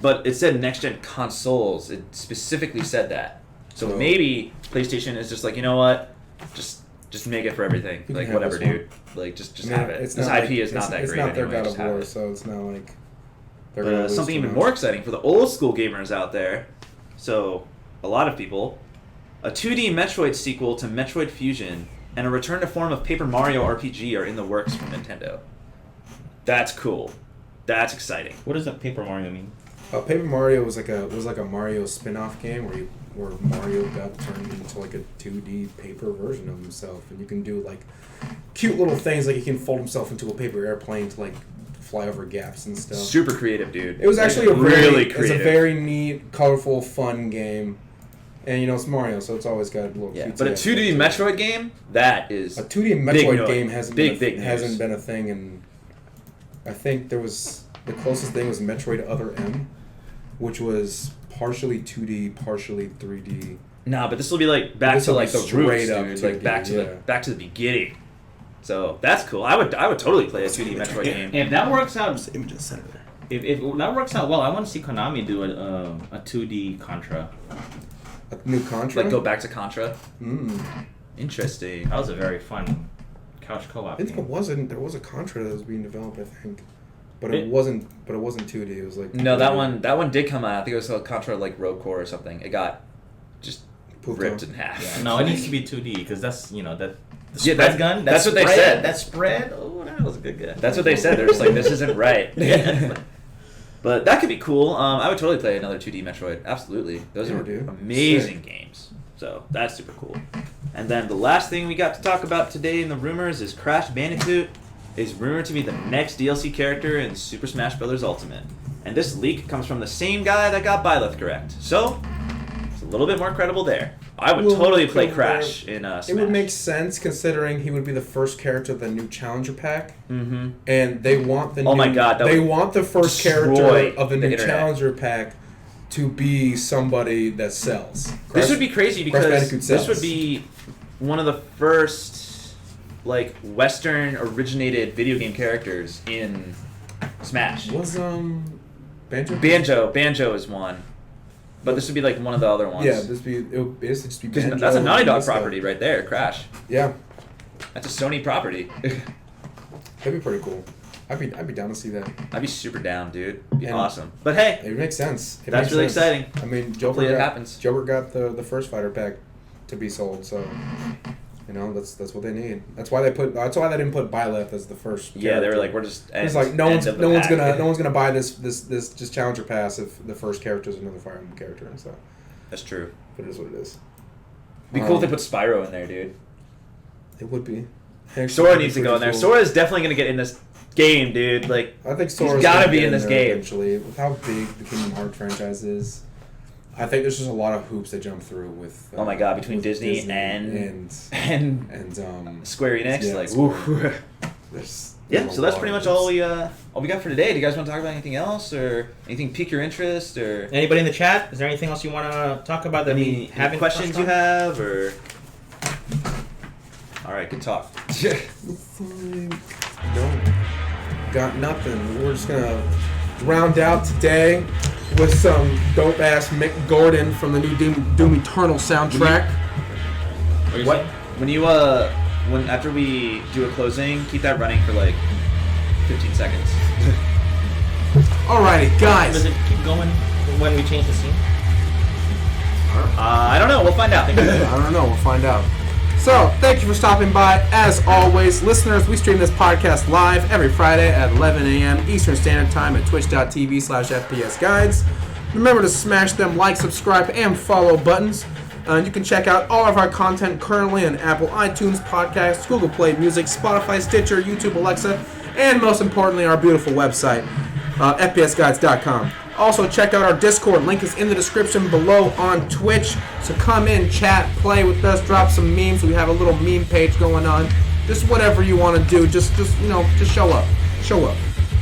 But it said next gen consoles. It specifically said that. So So- maybe PlayStation is just like, you know what? Just make it for everything. can Like have whatever, this one. dude. Like just I mean, have it. it's This not IP like- is not that it's great not their anyway. God Just of have War, it. so it's not like they're gonna lose Something too even much. more exciting for the old school gamers out there. So, a lot of people, a 2D Metroid sequel to Metroid Fusion and a return to form of Paper Mario RPG are in the works from Nintendo. That's cool. That's exciting. What does that Paper Mario mean? Paper Mario was like a Mario spin-off game where Mario got turned into like a 2D paper version of himself, and you can do like cute little things like he can fold himself into a paper airplane to like fly over gaps and stuff. Super creative, dude. It was actually really it's creative. a very neat, colorful, fun game, and you know it's Mario, so it's always got a little. Yeah, cutesy but a 2D aspect to it. Metroid game, that is A 2D big Metroid noise. game hasn't Big been news. hasn't been a thing, and I think there was the closest thing was Metroid Other M, which was partially 2D, partially 3D. Nah, but this will be like back This to will like be the straight roots, up dude. 2D, Like back to yeah. the beginning. So that's cool. I would totally play a 2D Metroid game. If that works out, Images center there. if that works out well, I want to see Konami do a 2D Contra. A new Contra. Like go back to Contra. Mm. Interesting. That was a very fun couch co-op I think game. it wasn't. There was a Contra that was being developed. I think, but It- it wasn't. But it wasn't 2D. It was like No, that one did come out. I think it was called Contra like Rogue Core or something. It got just Pooped ripped on. in half. Yeah, no, it needs to be 2D because that's the Yeah, spread that- gun. that's what they spread, said. That spread. Oh, that was a good guy. That's what they said. They're just like, this isn't right. Yeah. But that could be cool. I would totally play another 2D Metroid. Absolutely. Those Yeah, are dude. amazing Sick. games. So that's super cool. And then the last thing we got to talk about today in the rumors is Crash Bandicoot is rumored to be the next DLC character in Super Smash Bros. Ultimate. And this leak comes from the same guy that got Byleth correct. So, it's a little bit more credible there. I would Well, totally play there- Crash in Smash. It would make sense considering he would be the first character of the new Challenger Pack, Mm-hmm. and they want the Oh new, my God, that they would want the first destroy character of the the new internet. Challenger Pack to be somebody that sells. This Crash- would be crazy Crash because Bandicoot this sells. would be one of the first like Western originated video game characters in Smash. was Banjo is one, but this would be like one of the other ones. Yeah, it would basically just be 'Cause Banjo that's a Naughty and Dog Miska. property right there. Crash. Yeah, That's a Sony property. that'd be pretty cool. I'd be down to see that. I'd be super down, dude. It'd be And- awesome. But hey, It makes sense. It That's makes really sense. exciting. I mean, Hopefully it happens. Joker got the first fighter pack to be sold, so you know that's what they need. That's why they didn't put Byleth as the first. yeah, they were character. like, we're just. It's like no one's end of the gonna pack. buy this just Challenger Pass if the first character is another Fire Emblem character and stuff. That's true. But it is what it is. Be cool if they put Spyro in there, dude. It would be. Sora needs to go in there. Cool. Sora is definitely gonna get in this game, dude. Like, I think he's Sora's gotta gonna be get in this there game. eventually. With how big the Kingdom Hearts franchise is, I think there's just a lot of hoops to jump through with. Oh my God, between with Disney and Square Enix, yeah, like, Square. woo. there's Yeah, a so that's lot pretty of much hoops. all we got for today. Do you guys want to talk about anything else, or anything pique your interest, or Anybody in the chat? Is there anything else you want to talk about that we any haven't questions touched you on? have, or? All right, good talk. No, got nothing. We're just gonna round out today with some dope ass Mick Gordon from the new Doom Eternal soundtrack. What are you What? saying? When you when after we do a closing, keep that running for like 15 seconds. Alrighty, Does guys. it keep going when we change the scene? I don't know. We'll find out. I don't know. We'll find out. So, thank you for stopping by. As always, listeners, we stream this podcast live every Friday at 11 a.m. Eastern Standard Time at twitch.tv/FPSGuides. Remember to smash them like, subscribe, and follow buttons. You can check out all of our content currently on Apple iTunes, Podcasts, Google Play Music, Spotify, Stitcher, YouTube, Alexa, and most importantly, our beautiful website, fpsguides.com. Also, check out our Discord. Link is in the description below on Twitch. So come in, chat, play with us, drop some memes. We have a little meme page going on. Just whatever you want to do. Just show up. Show up.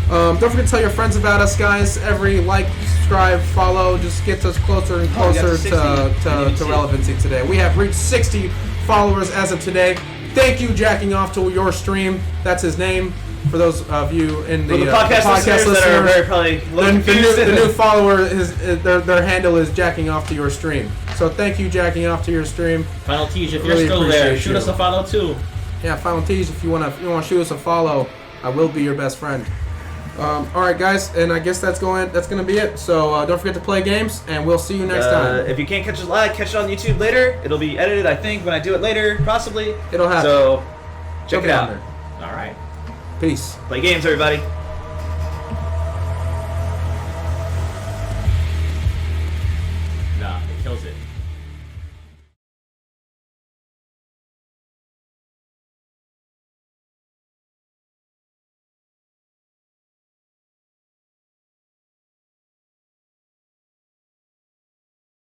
Don't forget to tell your friends about us, guys. Every like, subscribe, follow just gets us closer and Oh, we got closer to 60. I didn't to even see it. relevancy today. We have reached 60 followers as of today. Thank you, Jacking Off to Your Stream. That's his name. For those of you in For the the podcast listeners that are very probably the new follower, their handle is Jacking Off to Your Stream. So thank you, Jacking Off to Your Stream. Final Teach, if you're Really still there, appreciate shoot you. us a follow too. Yeah, Final Tees, if you wanna shoot us a follow, I will be your best friend. All right, guys, and I guess that's gonna be it. So don't forget to play games, and we'll see you next time. If you can't catch it live, catch it on YouTube later. It'll be edited, I think, when I do it later, possibly. It'll happen. So check Jump it down out. there. All right. Peace. Play games, everybody.